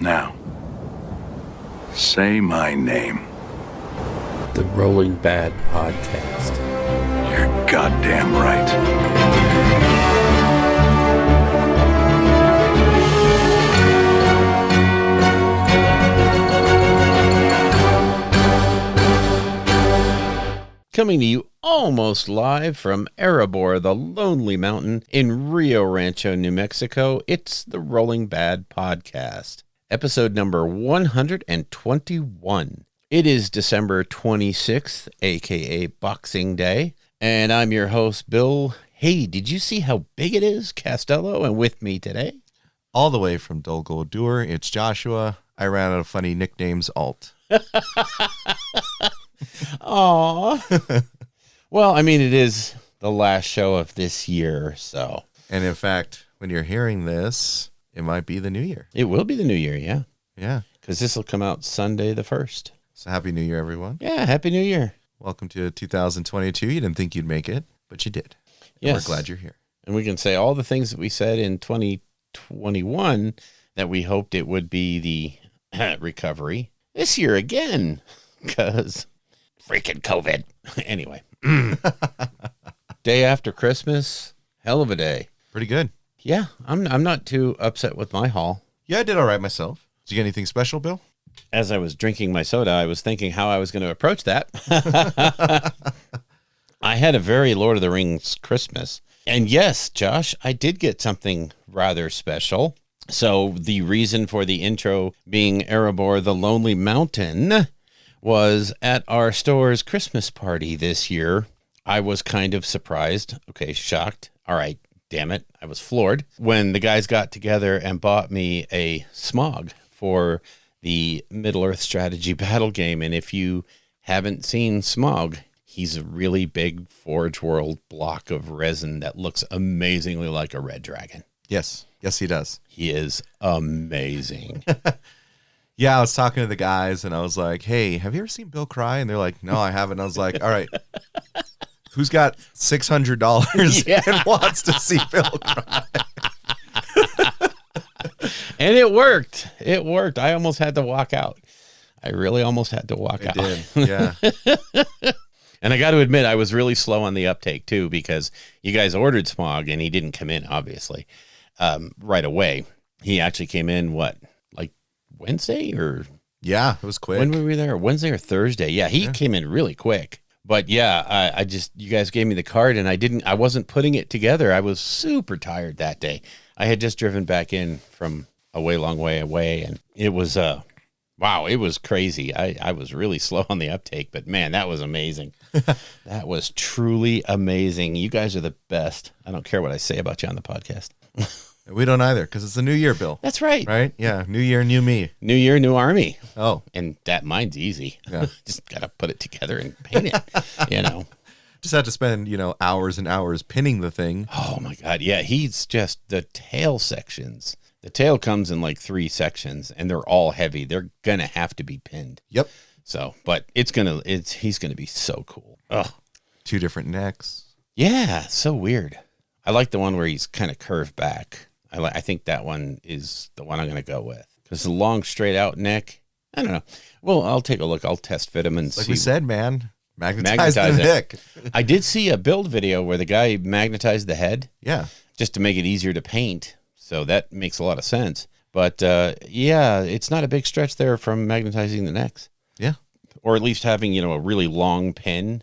Now, say my name. The Rolling Bad Podcast. You're goddamn right. Coming to you almost live from Erebor, the Lonely Mountain in Rio Rancho, New Mexico, it's the Rolling Bad Podcast, episode number 121. It is December 26th, a.k.a. Boxing Day, and I'm your host, Bill. Hey, did you see how big it is, Castello? And with me today, all the way from Dol Guldur, it's Joshua. I ran out of funny nicknames, Alt. Aw. Well, I mean, it is the last show of this year, so. And in fact, when you're hearing this, it might be the new year. It will be the new year, yeah. Yeah. Because this will come out Sunday the 1st. So happy new year, everyone. Yeah, happy new year. Welcome to 2022. You didn't think you'd make it, but you did. Yes. We're glad you're here. And we can say all the things that we said in 2021 that we hoped it would be the recovery this year again, because freaking COVID. Anyway, day after Christmas, hell of a day. Pretty good. Yeah, I'm not too upset with my haul. Yeah, I did all right myself. Did you get anything special, Bill? As I was drinking my soda, I was thinking how I was going to approach that. I had a very Lord of the Rings Christmas. And yes, Josh, I did get something rather special. So the reason for the intro being Erebor, the Lonely Mountain, was at our store's Christmas party this year. I was kind of surprised. Okay, shocked. All right, damn it. I was floored when the guys got together and bought me a Smog for the Middle-earth strategy battle game. And if you haven't seen Smog, he's a really big Forge World block of resin that looks amazingly like a red dragon. Yes. Yes, he does. He is amazing. Yeah, I was talking to the guys and I was like, hey, have you ever seen Bill cry? And they're like, no, I haven't. I was like, all right, who's got $600 and wants to see Bill cry? And it worked. It worked. I almost had to walk out. I really almost had to walk out. Did. Yeah. And I got to admit, I was really slow on the uptake too, because you guys ordered Smog and he didn't come in, obviously, right away. He actually came in, like Wednesday or? Yeah, it was quick. When were we there? Wednesday or Thursday? Yeah, he came in really quick. But yeah, I just, you guys gave me the card and I wasn't putting it together. I was super tired that day. I had just driven back in from a long way away, and it was, wow, it was crazy. I was really slow on the uptake, but man, that was amazing. That was truly amazing. You guys are the best. I don't care what I say about you on the podcast. We don't either, because it's a new year, Bill. That's right. Right? Yeah, new year, new me. New year, new army. Oh. And mine's easy. Yeah. Just got to put it together and paint it, Just had to spend, hours and hours pinning the thing. Oh, my God. Yeah, he's just the tail sections. The tail comes in like 3 sections, and they're all heavy. They're going to have to be pinned. Yep. So, but he's going to be so cool. Ugh. 2 different necks. Yeah, so weird. I like the one where he's kind of curved back. I think that one is the one I'm going to go with. Because the long, straight out neck, I don't know. Well, I'll take a look. I'll test fit him and see. Like we said, man, magnetize the neck. I did see a build video where the guy magnetized the head. Yeah. Just to make it easier to paint. So that makes a lot of sense. But yeah, it's not a big stretch there from magnetizing the necks. Yeah. Or at least having, a really long pin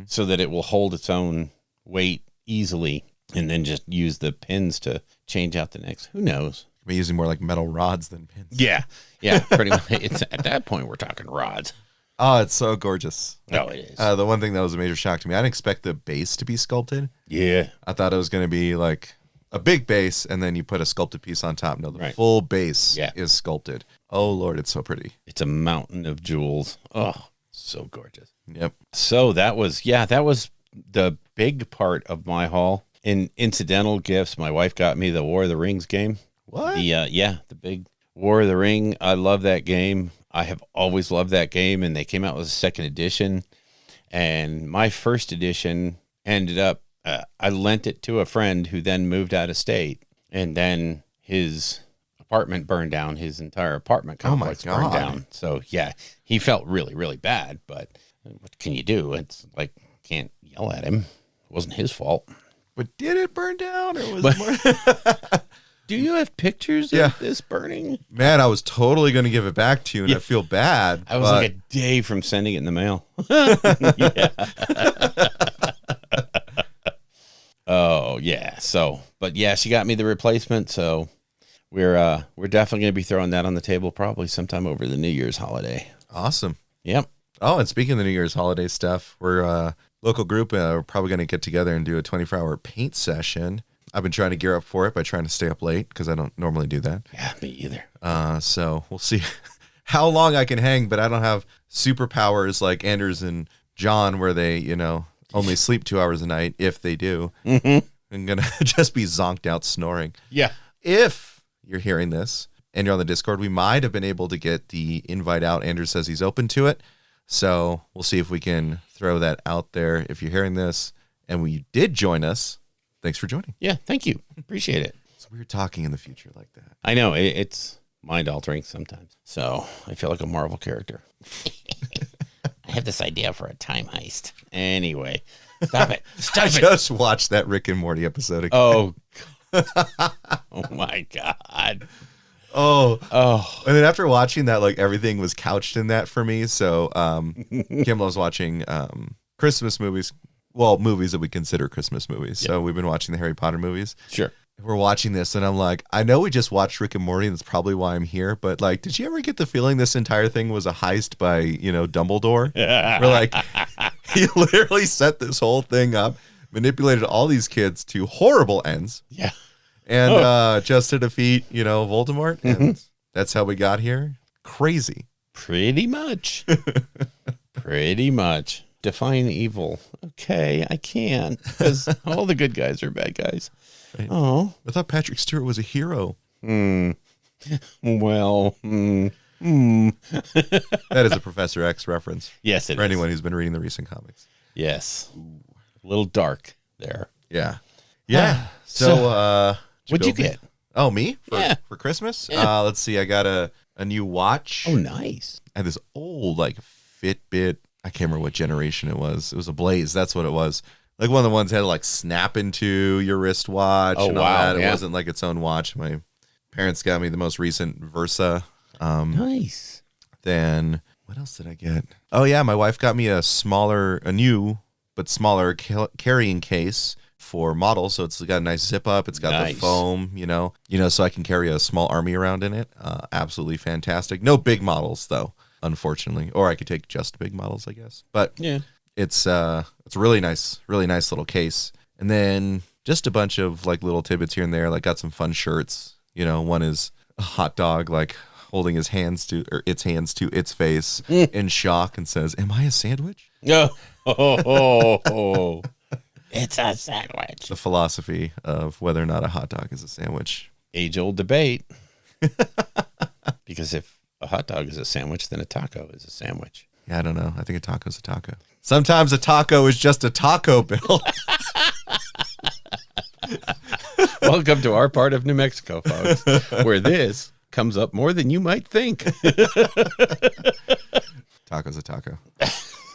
so that it will hold its own weight easily, and then just use the pins to change out the necks. Who knows? We're using more like metal rods than pins. Yeah. Yeah, pretty much. It's at that point we're talking rods. Oh, it's so gorgeous. Oh, it is. The one thing that was a major shock to me, I didn't expect the base to be sculpted. Yeah. I thought it was going to be like a big base and then you put a sculpted piece on top. No, the full base is sculpted. Oh, Lord, it's so pretty. It's a mountain of jewels. Oh, so gorgeous. Yep. So that was the big part of my haul. In incidental gifts, my wife got me the War of the Rings game. What? The big War of the Ring. I love that game. I have always loved that game, and they came out with a second edition. And my first edition ended up, I lent it to a friend who then moved out of state. And then his apartment burned down. His entire apartment complex burned down. So yeah, he felt really, really bad. But what can you do? It's like, can't yell at him. It wasn't his fault. But did it burn down, or was it more? Do you have pictures of this burning? Man, I was totally going to give it back to you, and I feel bad. I was like a day from sending it in the mail. Oh yeah. So, but yeah, she got me the replacement. So we're definitely going to be throwing that on the table probably sometime over the New Year's holiday. Awesome. Yep. Oh, and speaking of the New Year's holiday stuff, we're local group. We're probably going to get together and do a 24-hour paint session. I've been trying to gear up for it by trying to stay up late because I don't normally do that. Yeah, me either. So we'll see how long I can hang, but I don't have superpowers like Anders and John where they, only sleep 2 hours a night if they do. Mm-hmm. I'm going to just be zonked out snoring. Yeah. If you're hearing this and you're on the Discord, we might have been able to get the invite out. Anders says he's open to it. So we'll see if we can throw that out there. If you're hearing this and you did join us, thanks for joining. Yeah, thank you. Appreciate it. It's weird talking in the future like that. I know. It's mind-altering sometimes. So I feel like a Marvel character. I have this idea for a time heist. Anyway, stop it. Stop it. Just watched that Rick and Morty episode again. Oh, oh my God. Oh. Oh. And then after watching that, like everything was couched in that for me. So Kim loves watching Christmas movies. Well, movies that we consider Christmas movies. Yep. So we've been watching the Harry Potter movies. Sure. We're watching this and I'm like, I know we just watched Rick and Morty and that's probably why I'm here. But like, did you ever get the feeling this entire thing was a heist by, Dumbledore? We're like, he literally set this whole thing up, manipulated all these kids to horrible ends. Yeah. And just to defeat, Voldemort. And that's how we got here. Crazy. Pretty much. Pretty much. Define evil. Okay, I can't because all the good guys are bad guys. Right. Oh, I thought Patrick Stewart was a hero. Well, That is a Professor X reference. Yes, it for is. anyone who's been reading the recent comics. Yes. A little dark there. Yeah. Yeah. So what'd you get? Oh, me? For Yeah. Christmas? Yeah. Let's see. I got a new watch. Oh, nice. I had this old, Fitbit. I can't remember what generation it was. It was a Blaze. That's what it was. Like one of the ones that had to snap into your wristwatch. Oh, and all wow. that. It Yeah. wasn't like its own watch. My parents got me the most recent Versa. Nice. Then what else did I get? Oh yeah, my wife got me a new but smaller carrying case for models. So it's got a nice zip up. It's got Nice. the foam, so I can carry a small army around in it. Absolutely fantastic. No big models though, unfortunately. Or I could take just big models, I guess. But Yeah. it's a really nice little case. And then just a bunch of little tidbits here and there. Got some fun shirts. One is a hot dog holding its hands to its face in shock and says, "Am I a sandwich?" Oh. It's a sandwich. The philosophy of whether or not a hot dog is a sandwich. Age-old debate. Because if a hot dog is a sandwich, then a taco is a sandwich. Yeah, I don't know. I think a taco's a taco. Sometimes a taco is just a taco, Bill. Welcome to our part of New Mexico, folks, where this comes up more than you might think. Taco's a taco.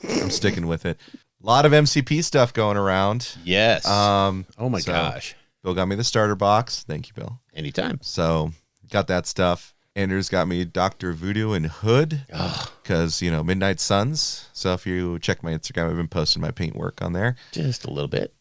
I'm sticking with it. A lot of MCP stuff going around. Yes. Oh my gosh. Bill got me the starter box. Thank you, Bill. Anytime. So got that stuff. Anders got me Dr. Voodoo and Hood because, Midnight Suns. So if you check my Instagram, I've been posting my paint work on there. Just a little bit.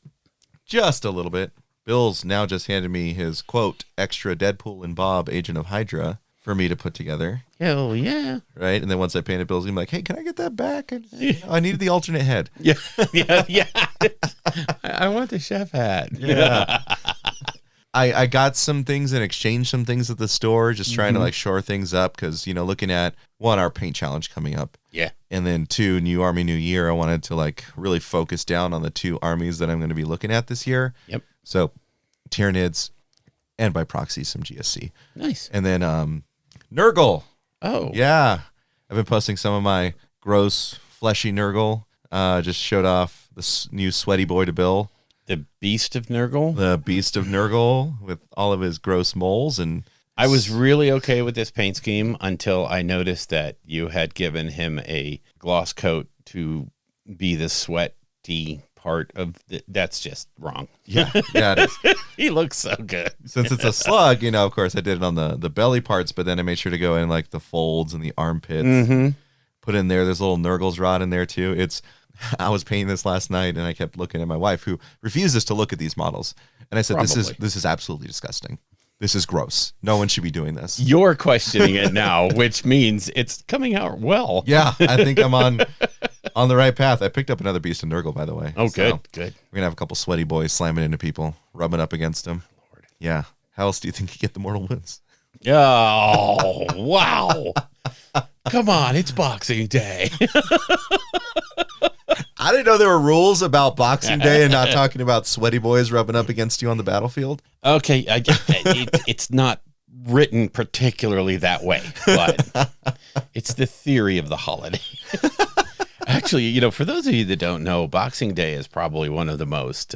Just a little bit. Bill's now just handed me his, quote, extra Deadpool and Bob Agent of Hydra for me to put together. Hell yeah. Right? And then once I painted Bill's, I'm like, hey, can I get that back? And, I needed the alternate head. Yeah. I want the chef hat. Yeah. I got some things and exchanged some things at the store, just trying to shore things up because, looking at, one, our paint challenge coming up. Yeah. And then two, New Army, New Year. I wanted to really focus down on the two armies that I'm going to be looking at this year. Yep. So Tyranids and by proxy some GSC. Nice. And then Nurgle. Oh. Yeah. I've been posting some of my gross, fleshy Nurgle. Just showed off the new sweaty boy to Bill. The Beast of Nurgle? The Beast of Nurgle with all of his gross moles and I was really okay with this paint scheme until I noticed that you had given him a gloss coat to be the sweaty part of that's just wrong. Yeah, it is. He looks so good. Since it's a slug, of course I did it on the belly parts, but then I made sure to go in like the folds and the armpits. Put in there's little Nurgle's rod in there too. I was painting this last night and I kept looking at my wife who refuses to look at these models. And I said, this is absolutely disgusting. This is gross. No one should be doing this. You're questioning it now, which means it's coming out well. Yeah, I think I'm on the right path. I picked up another beast of Nurgle, by the way. Oh, so good. We're gonna have a couple sweaty boys slamming into people, rubbing up against them. Lord. Yeah. How else do you think you get the mortal wounds? Oh, wow. Come on, it's Boxing Day. I didn't know there were rules about Boxing Day and not talking about sweaty boys rubbing up against you on the battlefield. Okay, I get that. It's not written particularly that way, but it's the theory of the holiday. Actually, for those of you that don't know, Boxing Day is probably one of the most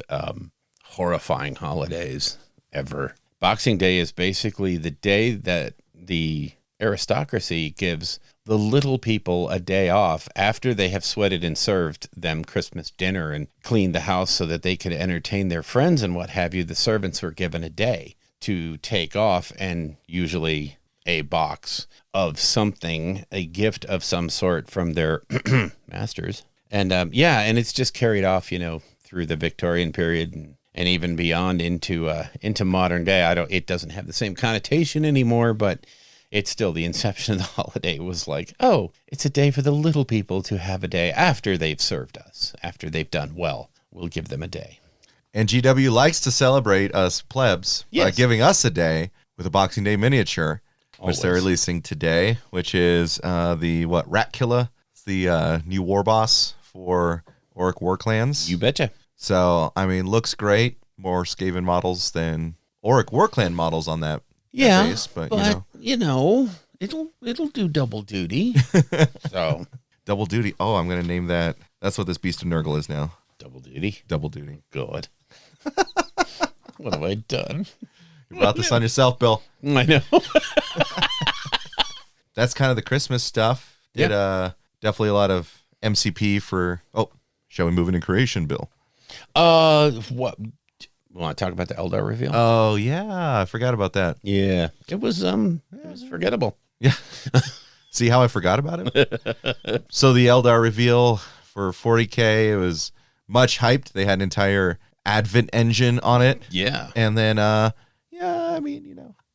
horrifying holidays ever. Boxing Day is basically the day that the aristocracy gives the little people a day off after they have sweated and served them Christmas dinner and cleaned the house so that they could entertain their friends and what have you. The servants were given a day to take off, and usually a box of something, a gift of some sort from their masters. And and it's just carried off, through the Victorian period and even beyond into modern day. It doesn't have the same connotation anymore, but it's still the inception of the holiday was like, oh, it's a day for the little people to have a day after they've served us, after they've done well. We'll give them a day. And GW likes to celebrate us plebs by giving us a day with a Boxing Day miniature, which they're releasing today, which is the Ratkilla. It's the new war boss for Orc War Clans. You betcha. So, looks great. More Skaven models than Orc War Clan models on that. Yeah, base, but it'll do double duty. So double duty. Oh, I'm gonna name that. That's what this beast of Nurgle is now. Double duty. Double duty. Good. What have I done? You brought this on yourself, Bill. I know. That's kind of the Christmas stuff. Did definitely a lot of MCP for. Oh, shall we move into creation, Bill? What? Want to talk about the Eldar Reveal? Oh yeah, I forgot about that. Yeah, it was forgettable. Yeah. See how I forgot about it? So the Eldar Reveal for 40K, it was much hyped. They had an entire Advent engine on it. Yeah. And then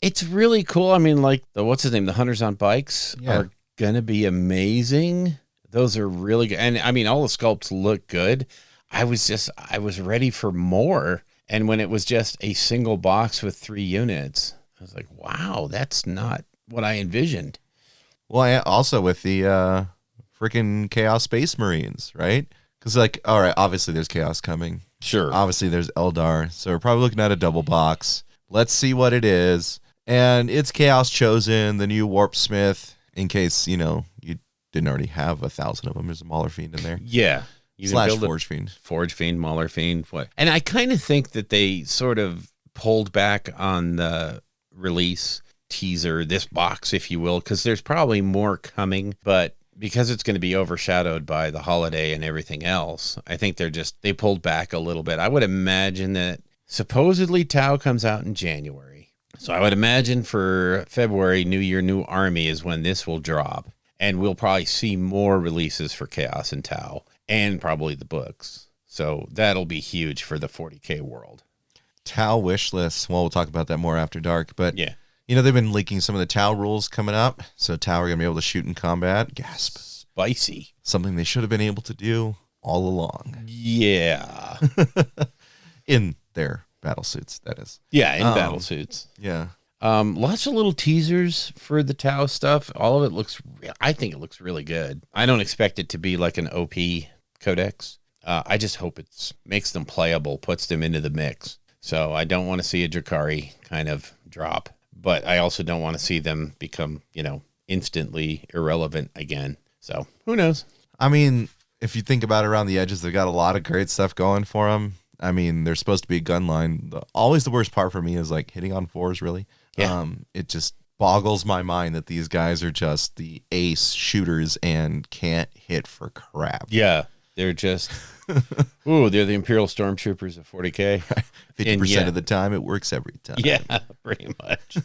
it's really cool. Like what's his name? The Hunters on Bikes are gonna be amazing. Those are really good. And all the sculpts look good. I was ready for more. And when it was just a single box with 3 units, I was like, wow, that's not what I envisioned. Well, also with the freaking Chaos Space Marines, right? Because all right, obviously there's Chaos coming. Sure. Obviously there's Eldar. So we're probably looking at a double box. Let's see what it is. And it's Chaos Chosen, the new Warp Smith, in case, you didn't already have 1,000 of them. There's a Mauler Fiend in there. Yeah. / Forge Fiend. Forge Fiend, Mauler Fiend. What? And I kind of think that they sort of pulled back on the release teaser, this box, if you will, because there's probably more coming, but because it's going to be overshadowed by the holiday and everything else, I think they pulled back a little bit. I would imagine that supposedly Tau comes out in January. So I would imagine for February, New Year, New Army is when this will drop. And we'll probably see more releases for Chaos and Tau. And probably the books. So that'll be huge for the 40K world. Tau wish list. Well, we'll talk about that more after dark. But, yeah, they've been leaking some of the Tau rules coming up. So Tau are going to be able to shoot in combat. Gasp. Spicy. Something they should have been able to do all along. Yeah. In their battle suits, that is. Yeah, in battle suits. Yeah. Lots of little teasers for the Tau stuff. All of it I think it looks really good. I don't expect it to be like an OP Codex. I just hope it makes them playable, puts them into the mix. So I don't want to see a Drakari kind of drop, but I also don't want to see them become, instantly irrelevant again. So who knows? If you think about it around the edges, they've got a lot of great stuff going for them. They're supposed to be a gun line. Always the worst part for me is hitting on 4s, really. Yeah. It just boggles my mind that these guys are just the ace shooters and can't hit for crap. Yeah. They're just, ooh, they're the Imperial Stormtroopers of 40K. 50% of the time, it works every time. Yeah, pretty much.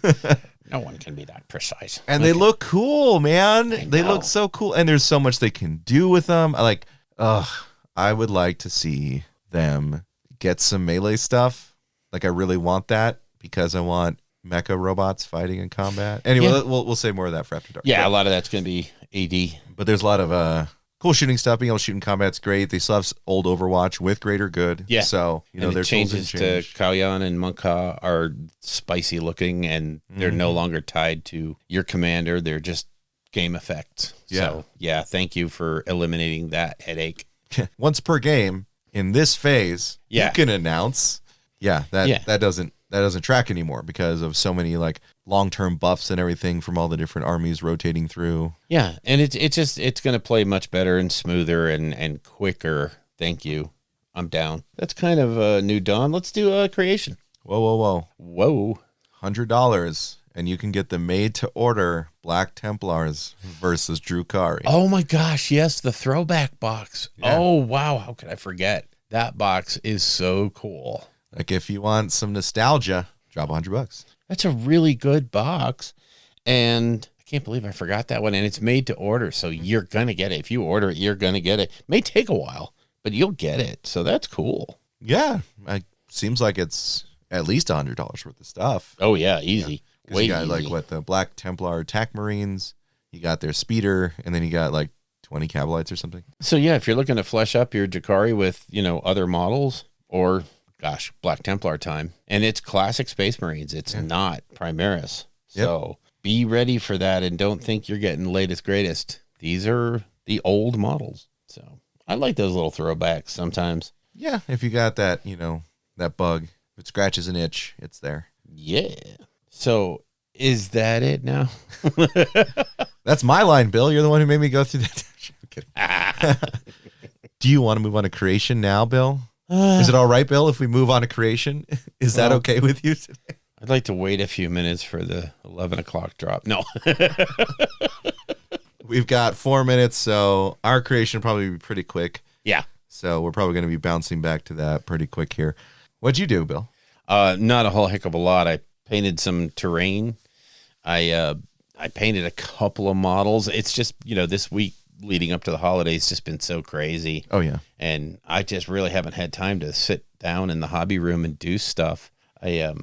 No one can be that precise. And they look cool, man. They know. look so cool. And there's so much they can do with them. I would like to see them get some melee stuff. Like, I really want that because I want mecha robots fighting in combat. Anyway, we'll say more of that for After Dark. Yeah, a lot of that's going to be AD. But there's a lot of cool shooting stuff. Being able to shoot in combat's great. They still have old Overwatch with greater good. Yeah. So, And their the changes tools to change. Kalyan and Monka are spicy looking, and they're no longer tied to your commander. They're just game effects. Yeah. So, yeah, thank you for eliminating that headache. Once per game in this phase, Yeah. you can announce. That doesn't track anymore because of so many like long-term buffs and everything from all the different armies rotating through. Yeah, and it's going to play much better and smoother and quicker. Thank you. I'm down. That's kind of a new dawn. Let's do creation. Whoa. Whoa. $100 and you can get the made-to-order Black Templars versus Drukari. Oh my gosh, yes, the throwback box. Yeah. Oh wow, how could I forget? That box is so cool. Like if you want some nostalgia, drop $100. That's a really good box. And I can't believe I forgot that one. And it's made to order, so you're going to get it. If you order it, you're going to get it. May take a while, but you'll get it. So that's cool. Yeah, seems like it's at least $100 worth of stuff. Oh yeah, easy. Yeah. Way you got easy. like what the Black Templar attack marines, you got their speeder, and then you got like 20 Cabalites or something. So yeah, if you're looking to flesh up your Jakari with, other models or Black Templar time, and it's classic Space Marines. It's not Primaris. So be ready for that and don't think you're getting latest greatest. These are the old models. So I like those little throwbacks sometimes. Yeah, if you got that, that bug, if it scratches an itch, it's there. Yeah. So is that it now? That's my line, Bill. You're the one who made me go through that. I'm kidding. Do you want to move on to creation now, Bill? Is it all right, Bill, if we move on to creation? Is that okay with you today? I'd like to wait a few minutes for the 11 o'clock drop. No. We've got 4 minutes, so our creation will probably be pretty quick. Yeah. So we're probably going to be bouncing back to that pretty quick here. What'd you do, Bill? Not a whole heck of a lot. I painted some terrain. I painted a couple of models. It's just, this week leading up to the holidays just been so crazy. Oh, yeah. And I just really haven't had time to sit down in the hobby room and do stuff. I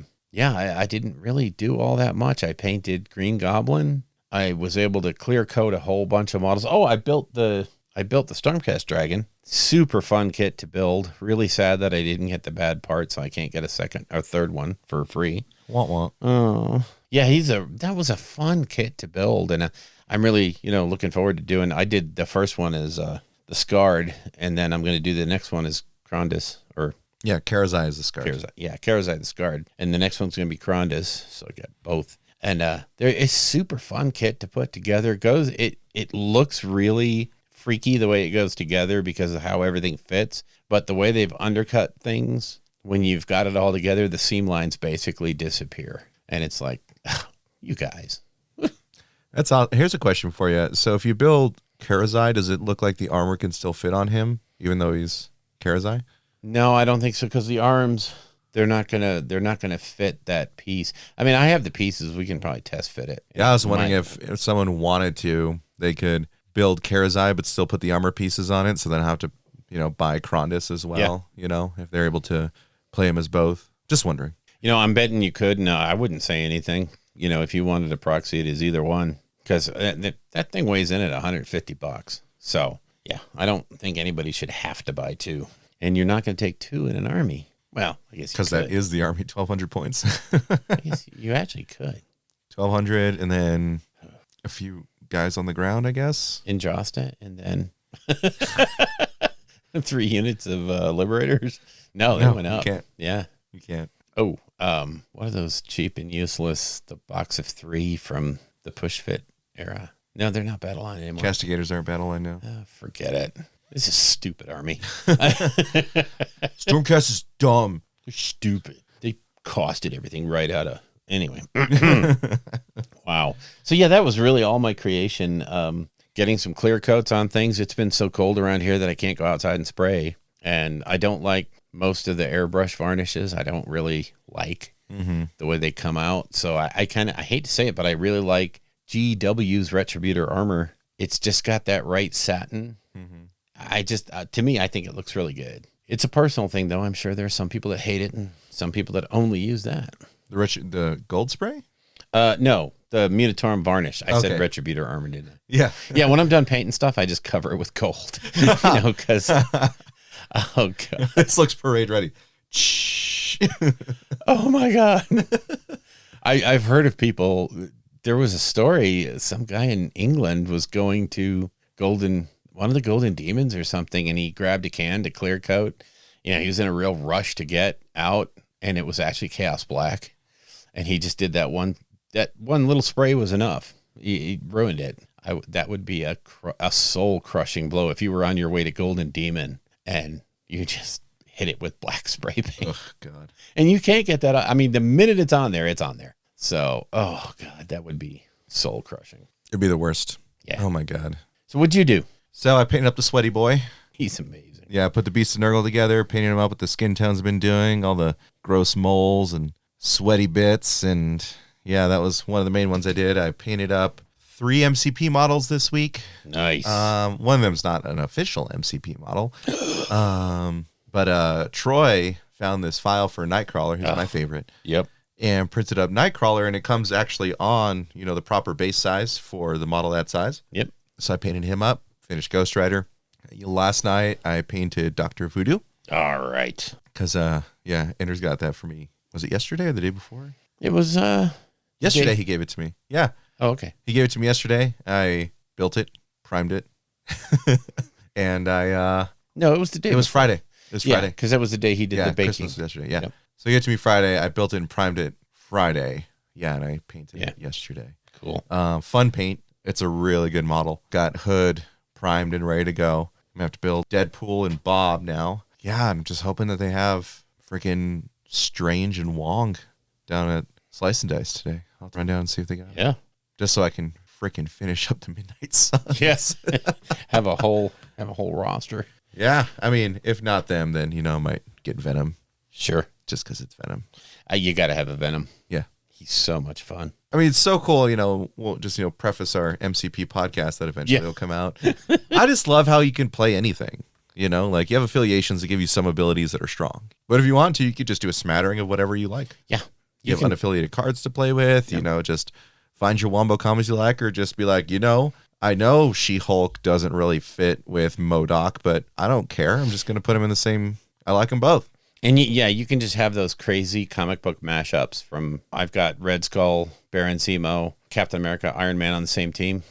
didn't really do all that much. I painted Green Goblin. I was able to clear coat a whole bunch of models. Oh, I built the Stormcast Dragon. Super fun kit to build. Really sad that I didn't get the bad part, so I can't get a second or third one for free. Want. Oh, yeah, that was a fun kit to build, and I'm really, looking forward to doing. I did the first one as the Scarred, and then I'm going to do the next one as Krondys, or Yeah, Karazai is the Scarred. Karazai the Scarred, and the next one's going to be Krondys, so I got both. And there is super fun kit to put together. It looks really freaky the way it goes together because of how everything fits, but the way they've undercut things, when you've got it all together, the seam lines basically disappear, and it's like, you guys. That's all. Here's a question for you. So if you build Karazai, does it look like the armor can still fit on him, even though he's Karazai? No, I don't think so, because the arms, they're not gonna fit that piece. I mean, I have the pieces. We can probably test fit it. Yeah, I was wondering if someone wanted to, they could build Karazai but still put the armor pieces on it, so then have to, buy Krondys as well. If they're able to play him as both. Just wondering. I'm betting you could. No, I wouldn't say anything. If you wanted to proxy it as either one, because that thing weighs in at $150. So yeah, I don't think anybody should have to buy two. And you're not going to take two in an army. Well, I guess because that is the army, 1,200 points. I guess you actually could. 1,200, and then a few guys on the ground, I guess. In Josta, and then 3 units of Liberators. No, they went up. You can't. Yeah. You can't. Oh, what are those cheap and useless? The box of 3 from the push fit era. No, they're not battle line anymore. Castigators aren't battle line now. Forget it. This is a stupid army. Stormcast is dumb. They're stupid. They costed everything right out of Anyway. Wow. So yeah, that was really all my creation. Getting some clear coats on things. It's been so cold around here that I can't go outside and spray. And I don't like most of the airbrush varnishes. I don't really like the way they come out. So I hate to say it, but I really like GW's Retributor armor. It's just got that right satin. I just, to me, I think it looks really good. It's a personal thing, though. I'm sure there are some people that hate it and some people that only use that. The gold spray? No, the Munitorum varnish. I said Okay. Retributor armor, didn't I? Yeah. Yeah, when I'm done painting stuff, I just cover it with gold. Because, oh, God. This looks parade ready. Oh, my God. I've heard of people. There was a story. Some guy in England was going to one of the golden demons or something, and he grabbed a can to clear coat. He was in a real rush to get out, and it was actually Chaos Black. And he just did that one little spray was enough. He ruined it. That would be a soul crushing blow if you were on your way to Golden Demon and you just hit it with black spray paint. Oh, God. And you can't get that. I mean, the minute it's on there, it's on there. So, oh, God, that would be soul crushing. It'd be the worst. Yeah. Oh, my God. So what'd you do? So I painted up the sweaty boy. He's amazing. Yeah, I put the Beast of Nurgle together, painted him up with the skin tones I've been doing, all the gross moles and sweaty bits. And yeah, that was one of the main ones I did. I painted up 3 MCP models this week. Nice. One of them's not an official MCP model. But Troy found this file for Nightcrawler, who's my favorite. Yep. And printed up Nightcrawler, and it comes actually on, the proper base size for the model that size. Yep. So I painted him up, finished Ghost Rider. Last night, I painted Dr. Voodoo. All right. Because, Ender's got that for me. Was it yesterday or the day before? It was, Yesterday he gave it to me. Yeah. Oh, okay. He gave it to me yesterday. I built it, primed it. And I, No, it was the day. it was Friday. It was Friday. Because that was the day he did the baking. Christmas was yesterday. Yeah. Yep. So he gave it to me Friday. I built it and primed it Friday. Yeah. And I painted it yesterday. Cool. Fun paint. It's a really good model. Got hood primed and ready to go. I'm going to have to build Deadpool and Bob now. Yeah, I'm just hoping that they have freaking Strange and Wong down at Slice and Dice today. I'll run down and see if they got it. Yeah. Just so I can freaking finish up the Midnight Sun. Yes. have a whole roster. Yeah, I mean, if not them, then, I might get Venom Sure. just because it's Venom. You got to have a Venom. Yeah. He's so much fun. I mean, it's so cool, we'll just, preface our MCP podcast that eventually will come out. I just love how you can play anything, like you have affiliations that give you some abilities that are strong. But if you want to, you could just do a smattering of whatever you like. Yeah. You have unaffiliated cards to play with, just find your wombo combos you like, or just be like, I know She-Hulk doesn't really fit with MODOK, but I don't care. I'm just going to put them in the same, I like them both. And you can just have those crazy comic book mashups from, I've got Red Skull, Baron Zemo, Captain America, Iron Man on the same team.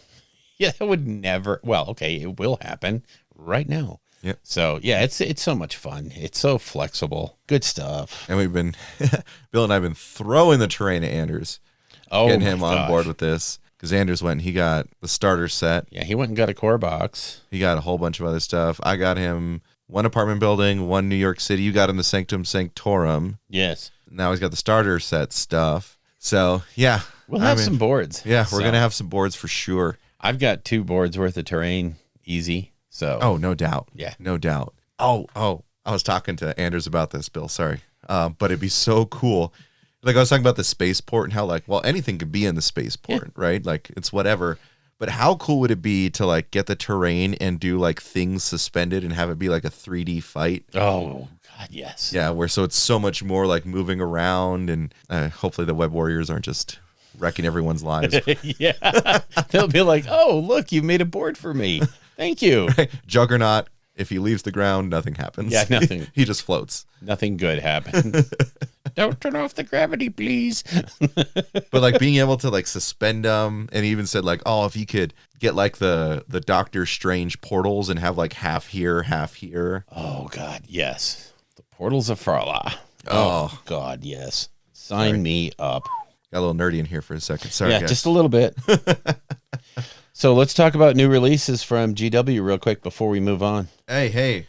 Yeah, that would never, it will happen right now. Yep. So, yeah, it's so much fun. It's so flexible. Good stuff. And we've been, Bill and I have been throwing the terrain at Anders, getting him on board with this. Because Anders went and he got the starter set. Yeah, he went and got a core box. He got a whole bunch of other stuff. I got him one apartment building, one New York City. You got him the Sanctum Sanctorum. Yes. Now he's got the starter set stuff. So, yeah. We'll have some boards. Yeah, we're going to have some boards for sure. I've got 2 boards worth of terrain, easy. So. Oh, no doubt. Yeah. No doubt. Oh, I was talking to Anders about this, Bill. Sorry. But it'd be so cool. Like I was talking about the spaceport and how anything could be in the spaceport, right? Like it's whatever. But how cool would it be to get the terrain and do things suspended and have it be like a 3D fight? Oh God, yes. Yeah, so it's so much more moving around, and hopefully the web warriors aren't just wrecking everyone's lives. Yeah. They'll be like, "Oh, look, you made a board for me. Thank you." Juggernaut, if he leaves the ground, nothing happens. Yeah, nothing. He just floats. Nothing good happens. Don't turn off the gravity, please. But being able to suspend them, and he even said if you could get the Doctor Strange portals and have half here, half here. Oh God, yes. The portals of Farla. Oh God, yes. Sign me up. Got a little nerdy in here for a second. Sorry, yeah, guys. just a little bit. So let's talk about new releases from GW real quick before we move on. Hey.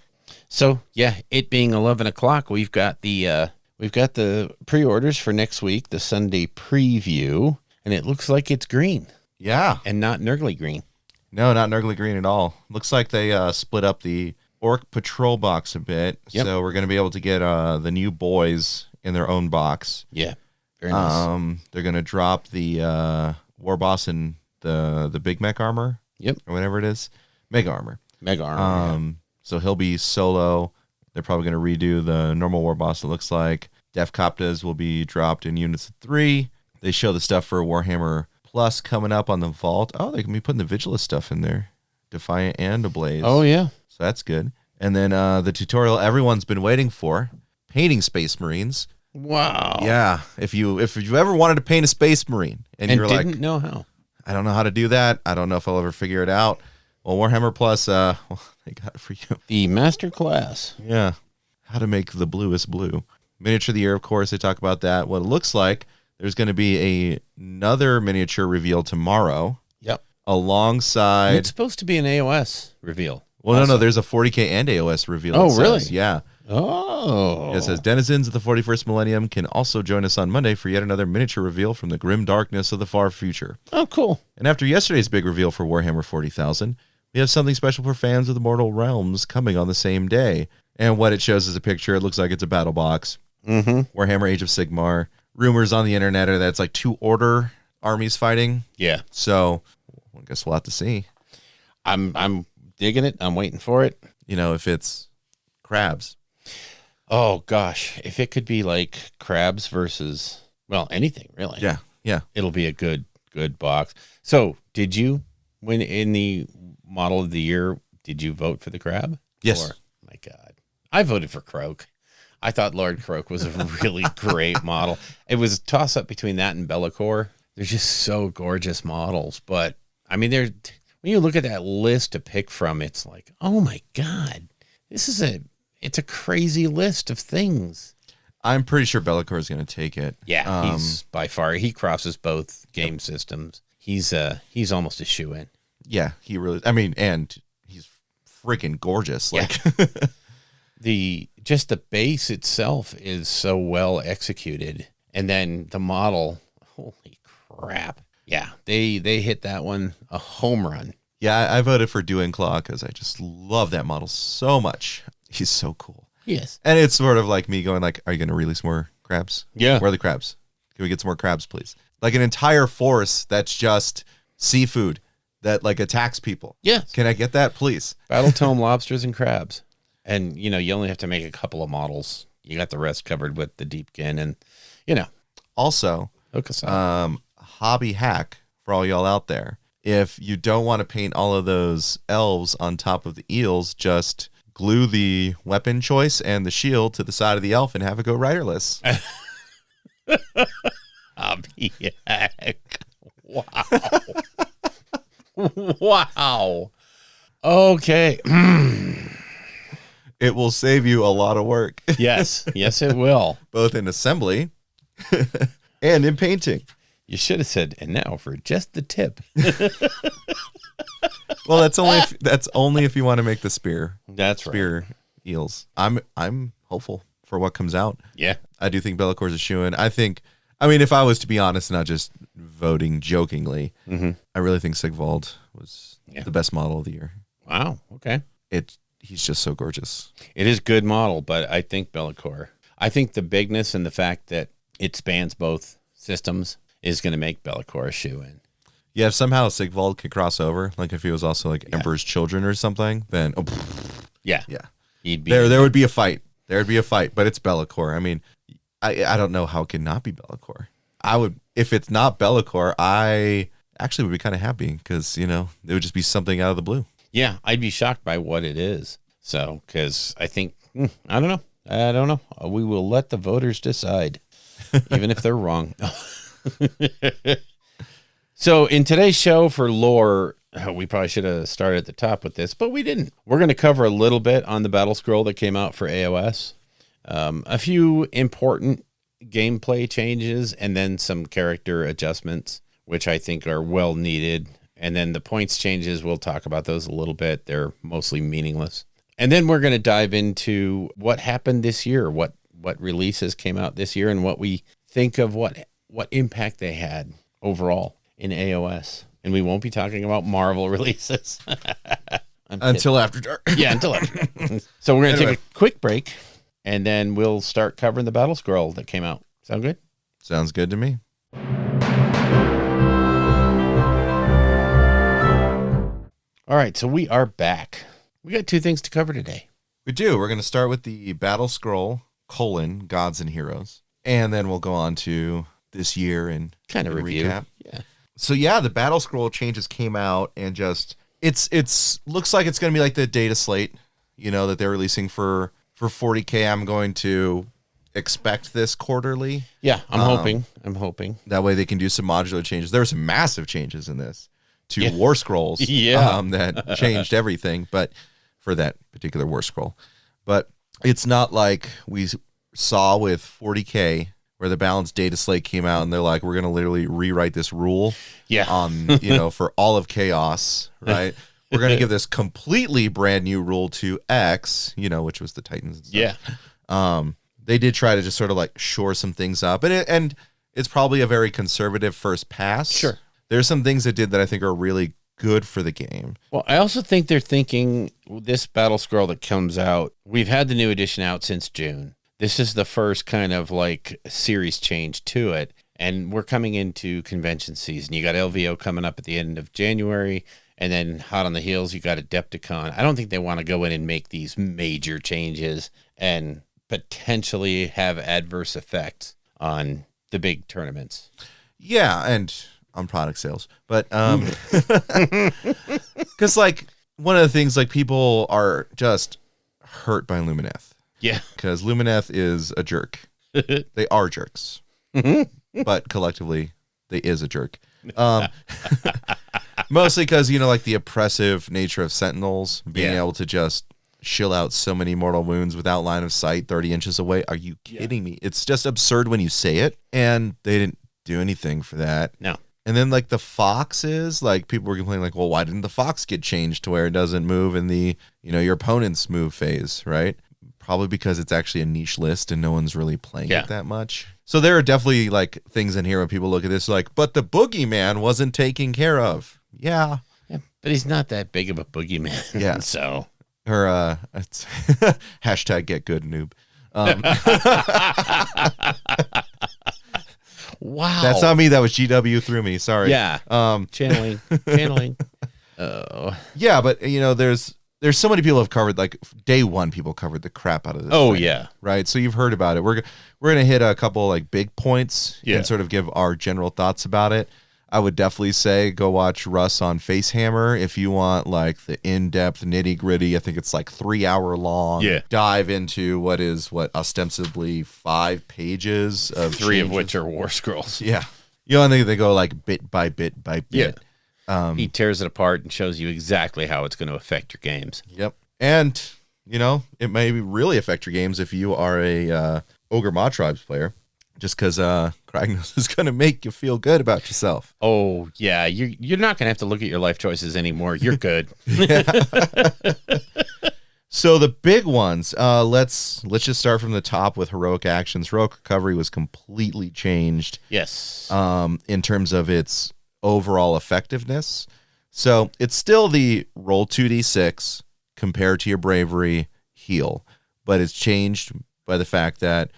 So yeah, it being 11 o'clock, we've got the We've got the pre-orders for next week, the Sunday preview, and it looks like it's green. Yeah. And not Nurgly green. No, not Nurgle green at all. Looks like they split up the Orc Patrol box a bit. Yep. So we're going to be able to get the new boys in their own box. Yeah. Very nice. They're going to drop the War Boss and the Big Mech armor. Yep. Or whatever it is. Mega armor. Mega armor. Yeah. So he'll be solo. They're probably going to redo the normal War Boss, it looks like. Def Coptas will be dropped in units of 3. They show the stuff for Warhammer Plus coming up on the Vault. Oh, they can be putting the Vigilus stuff in there. Defiant and Ablaze. Oh, yeah. So that's good. And then the tutorial everyone's been waiting for, painting Space Marines. Wow. Yeah. If you ever wanted to paint a Space Marine and you're like, didn't know how. I don't know how to do that. I don't know if I'll ever figure it out. Well, Warhammer Plus, well, they got it for you. The master class. Yeah. How to make the bluest blue. Miniature of the Year, of course, they talk about that. What it looks like, there's going to be another miniature reveal tomorrow. Yep. Alongside. It's supposed to be an AOS reveal. Well, no, there's a 40K and AOS reveal. Oh, really? Yeah. Oh. It says, denizens of the 41st millennium can also join us on Monday for yet another miniature reveal from the grim darkness of the far future. Oh, cool. And after yesterday's big reveal for Warhammer 40,000, we have something special for fans of the Mortal Realms coming on the same day. And what it shows is a picture. It looks like it's a battle box. Mm-hmm. Warhammer Age of Sigmar. Rumors on the internet are that it's like 2 Order armies fighting. Yeah. So I guess we'll have to see. I'm digging it. I'm waiting for it. You know, if it's crabs. Oh, gosh. If it could be like crabs versus, well, anything, really. Yeah. Yeah. It'll be a good box. So, did you, when in the model of the year, did you vote for the crab? Yes. Or, my God. I voted for Croak. I thought Lord Croak was a really great model. It was a toss-up between that and Be'lakor. They're just so gorgeous models. But, I mean, when you look at that list to pick from, it's like, oh, my God. It's a crazy list of things. I'm pretty sure Be'lakor is going to take it. Yeah, he's by far, he crosses both game systems. He's almost a shoo-in. Yeah, he really, I mean, and he's freaking gorgeous. Like, Just the base itself is so well executed. And then the model, holy crap. Yeah, they hit that one a home run. Yeah, I voted for Dew and Claw because I just love that model so much. He's so cool. Yes. And it's sort of like me going like, are you going to release more crabs? Yeah. Where are the crabs? Can we get some more crabs, please? Like an entire force that's just seafood that like attacks people. Yes. Can I get that, please? Battle Tome lobsters and crabs. And, you only have to make a couple of models. You got the rest covered with the Deepkin and, Also, hook us up. hobby hack for all y'all out there. If you don't want to paint all of those elves on top of the eels, just glue the weapon choice and the shield to the side of the elf and have it go riderless. Hobby hack. Wow. Wow. Okay. It will save you a lot of work. Yes, it will. Both in assembly and in painting. You should have said, and now for just the tip. Well, that's only if you want to make the spear. That's right. Spear eels. I'm hopeful for what comes out. Yeah. I do think Be'lakor's a shoo-in. I mean, if I was to be honest, not just voting jokingly, I really think Sigvald was the best model of the year. Wow. Okay. He's just so gorgeous. It is good model, but I think Be'lakor. I think the bigness and the fact that it spans both systems is going to make Be'lakor a shoe-in. Yeah, if somehow Sigvald could cross over, like if he was also like Emperor's Children or something, then yeah, he'd be there would be a fight. There would be a fight, but it's Be'lakor. I mean, I don't know how it could not be Be'lakor. If it's not Be'lakor, I actually would be kind of happy because it would just be something out of the blue. Yeah, I'd be shocked by what it is. So, because I think, I don't know. We will let the voters decide, even if they're wrong. So, in today's show for lore, we probably should have started at the top with this, but we didn't. We're going to cover a little bit on the battle scroll that came out for AOS, a few important gameplay changes, and then some character adjustments, which I think are well needed. And then the points changes, we'll talk about those a little bit. They're mostly meaningless. And then we're going to dive into what happened this year, what what releases came out this year and what we think of what impact they had overall in AOS. And we won't be talking about Marvel releases. Until after dark. Yeah, until after dark. So we're going to take a quick break, and then we'll start covering the Battle Scroll that came out. Sound good? Sounds good to me. All right, so we are back. We got 2 things to cover today. We do. We're going to start with the Battle Scroll, Gods and Heroes. And then we'll go on to this year and kind of review. Recap. Yeah. So yeah, the Battle Scroll changes came out, and just it's looks like it's going to be like the data slate, that they're releasing for 40K. I'm going to expect this quarterly. Yeah, I'm hoping. That way they can do some modular changes. There were some massive changes in this to War Scrolls. That changed everything, but for that particular War Scroll. But it's not like we saw with 40K where the balanced data slate came out and they're like, we're going to literally rewrite this rule on, for all of Chaos, right? We're going to give this completely brand new rule to X, which was the Titans and stuff. Yeah. They did try to just sort of like shore some things up, and it's probably a very conservative first pass. Sure. There's some things it did that I think are really good for the game. Well, I also think they're thinking this Battle Scroll that comes out, we've had the new edition out since June. This is the first kind of like series change to it. And we're coming into convention season. You got LVO coming up at the end of January, and then hot on the heels, you got Adepticon. I don't think they want to go in and make these major changes and potentially have adverse effects on the big tournaments. Yeah, and on product sales. But because like one of the things, like, people are just hurt by Lumineth. Yeah. Because Lumineth is a jerk. They are jerks. But collectively, they is a jerk. Mostly because, like the oppressive nature of Sentinels, being able to just shill out so many mortal wounds without line of sight 30 inches away. Are you kidding me? It's just absurd when you say it. And they didn't do anything for that. No. And then like the foxes, like people were complaining like, well, why didn't the fox get changed to where it doesn't move in the, your opponent's move phase, right? Probably because it's actually a niche list and no one's really playing it that much. So there are definitely like things in here when people look at this like, but the boogeyman wasn't taken care of. Yeah. But he's not that big of a boogeyman. Yeah. So. Or it's hashtag get good noob. Wow. That's not me. That was GW through me. Sorry. Yeah. Channeling. Oh. Yeah, but there's so many people have covered, like day one, people covered the crap out of this. Oh, thing, yeah. Right. So you've heard about it. We're going to hit a couple like big points and sort of give our general thoughts about it. I would definitely say go watch Russ on Facehammer if you want like the in-depth nitty-gritty. I think it's like 3 hour long dive into what ostensibly 5 pages of 3 of which are War Scrolls. Yeah. I think they go like bit by bit by bit. Yeah. He tears it apart and shows you exactly how it's going to affect your games. Yep. And, it may really affect your games if you are a Ogre Maw Tribes player. Just because Kragnos is going to make you feel good about yourself. Oh, yeah. You're not going to have to look at your life choices anymore. You're good. So the big ones, let's just start from the top with Heroic Actions. Heroic Recovery was completely changed. Yes. In terms of its overall effectiveness. So it's still the roll 2d6 compared to your bravery heal, but it's changed by the fact that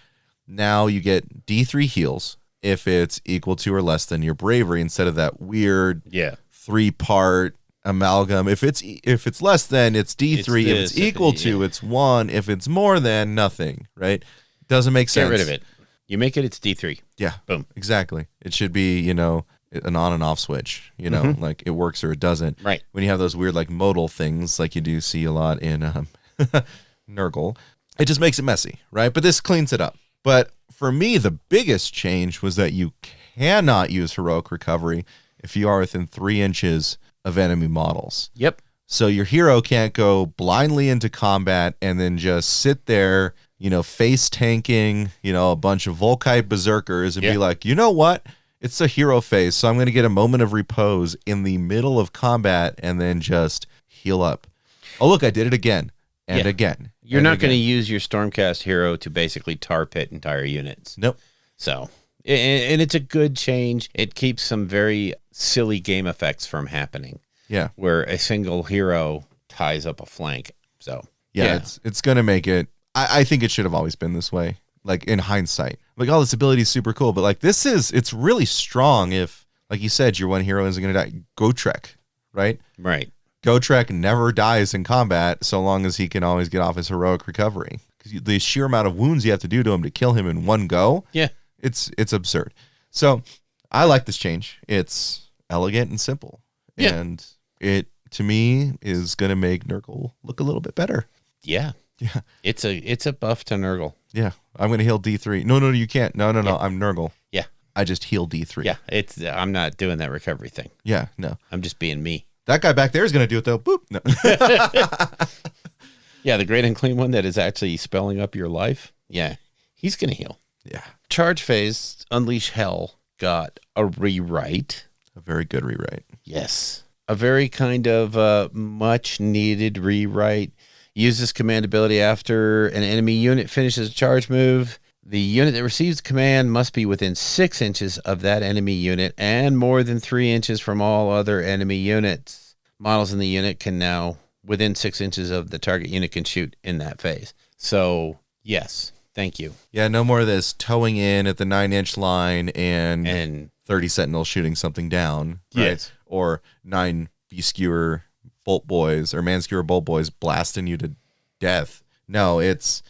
now you get D3 heals if it's equal to or less than your bravery instead of that weird 3-part amalgam. If it's less than, it's D3. If it's equal to, it's 1. If it's more than, nothing, right? Doesn't make sense. Get rid of it. You make it's D3. Yeah. Boom. Exactly. It should be, an on and off switch, like it works or it doesn't. Right. When you have those weird like modal things like you do see a lot in Nurgle, it just makes it messy, right? But this cleans it up. But for me, the biggest change was that you cannot use Heroic Recovery if you are within 3 inches of enemy models. Yep. So your hero can't go blindly into combat and then just sit there, face tanking, a bunch of Volkite berserkers and be like, you know what? It's a hero phase, so I'm going to get a moment of repose in the middle of combat and then just heal up. Oh, look, I did it again and again You're And not going to again- use your Stormcast hero to basically tar pit entire units. Nope. So, and it's a good change. It keeps some very silly game effects from happening. Yeah. Where a single hero ties up a flank. So, Yeah. It's going to make it. I think it should have always been this way. Like in hindsight, like, oh, this ability is super cool. But like it's really strong if, like you said, your one hero isn't going to die. Gotrek, right? Right. Gotrek never dies in combat so long as he can always get off his heroic recovery. Because the sheer amount of wounds you have to do to him to kill him in one go, it's absurd. So I like this change. It's elegant and simple. Yeah. And it, to me, is going to make Nurgle look a little bit better. Yeah. Yeah. It's a buff to Nurgle. Yeah. I'm going to heal D3. No, you can't. No. I'm Nurgle. Yeah. I just heal D3. Yeah. I'm not doing that recovery thing. Yeah. No. I'm just being me. That guy back there is going to do it, though. Boop. No. Yeah. The great unclean one that is actually spelling up your life. Yeah. He's going to heal. Yeah. Charge phase, Unleash Hell, got a rewrite. A very good rewrite. Yes. A very kind of much needed rewrite. Use this command ability after an enemy unit finishes a charge move. The unit that receives the command must be within 6 inches of that enemy unit and more than 3 inches from all other enemy units. Models in the unit can now, within 6 inches of the target unit, can shoot in that phase. So, yes. Thank you. Yeah, no more of this towing in at the 9-inch line and 30 sentinels shooting something down. Right? Yes. Or 9 B-skewer bolt boys or man-skewer bolt boys blasting you to death. No, it's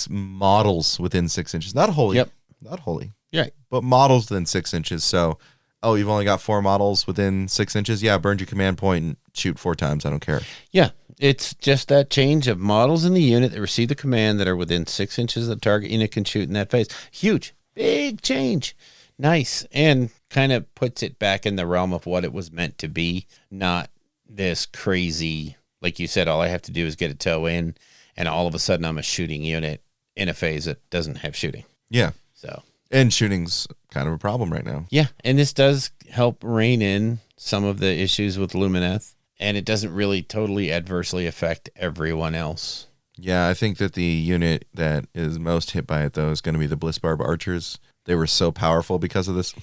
models within 6 inches. Not wholly. Yep. Not wholly. Yeah. But models within 6 inches. So, oh, you've only got 4 models within 6 inches? Yeah, burn your command point and shoot 4 times. I don't care. Yeah. It's just that change of models in the unit that receive the command that are within 6 inches of the target unit can shoot in that phase. Huge. Big change. Nice. And kind of puts it back in the realm of what it was meant to be. Not this crazy, like you said, all I have to do is get a toe in, and all of a sudden I'm a shooting unit in a phase that doesn't have shooting. Yeah. So. And shooting's kind of a problem right now. Yeah. And this does help rein in some of the issues with Lumineth. And it doesn't really totally adversely affect everyone else. Yeah, I think that the unit that is most hit by it, though, is going to be the Bliss Barb archers. They were so powerful because of this.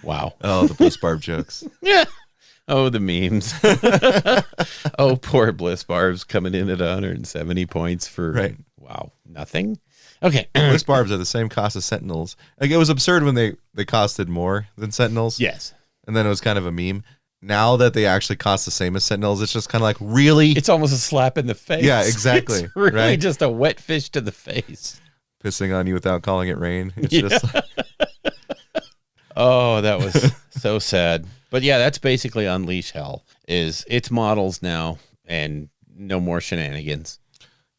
Wow. Oh, the Bliss Barb jokes. Yeah. Oh, the memes. Oh, poor Bliss Barb's coming in at 170 points for, right. Wow, nothing? Okay. Bliss Barbs are the same cost as Sentinels. Like, it was absurd when they costed more than Sentinels. Yes. And then it was kind of a meme. Now that they actually cost the same as Sentinels, it's just kind of like, really? It's almost a slap in the face. Yeah, exactly. It's really right? just a wet fish to the face. Pissing on you without calling it rain. It's Yeah. just like, oh, that was so sad. But yeah, that's basically Unleash Hell. It's models now and no more shenanigans.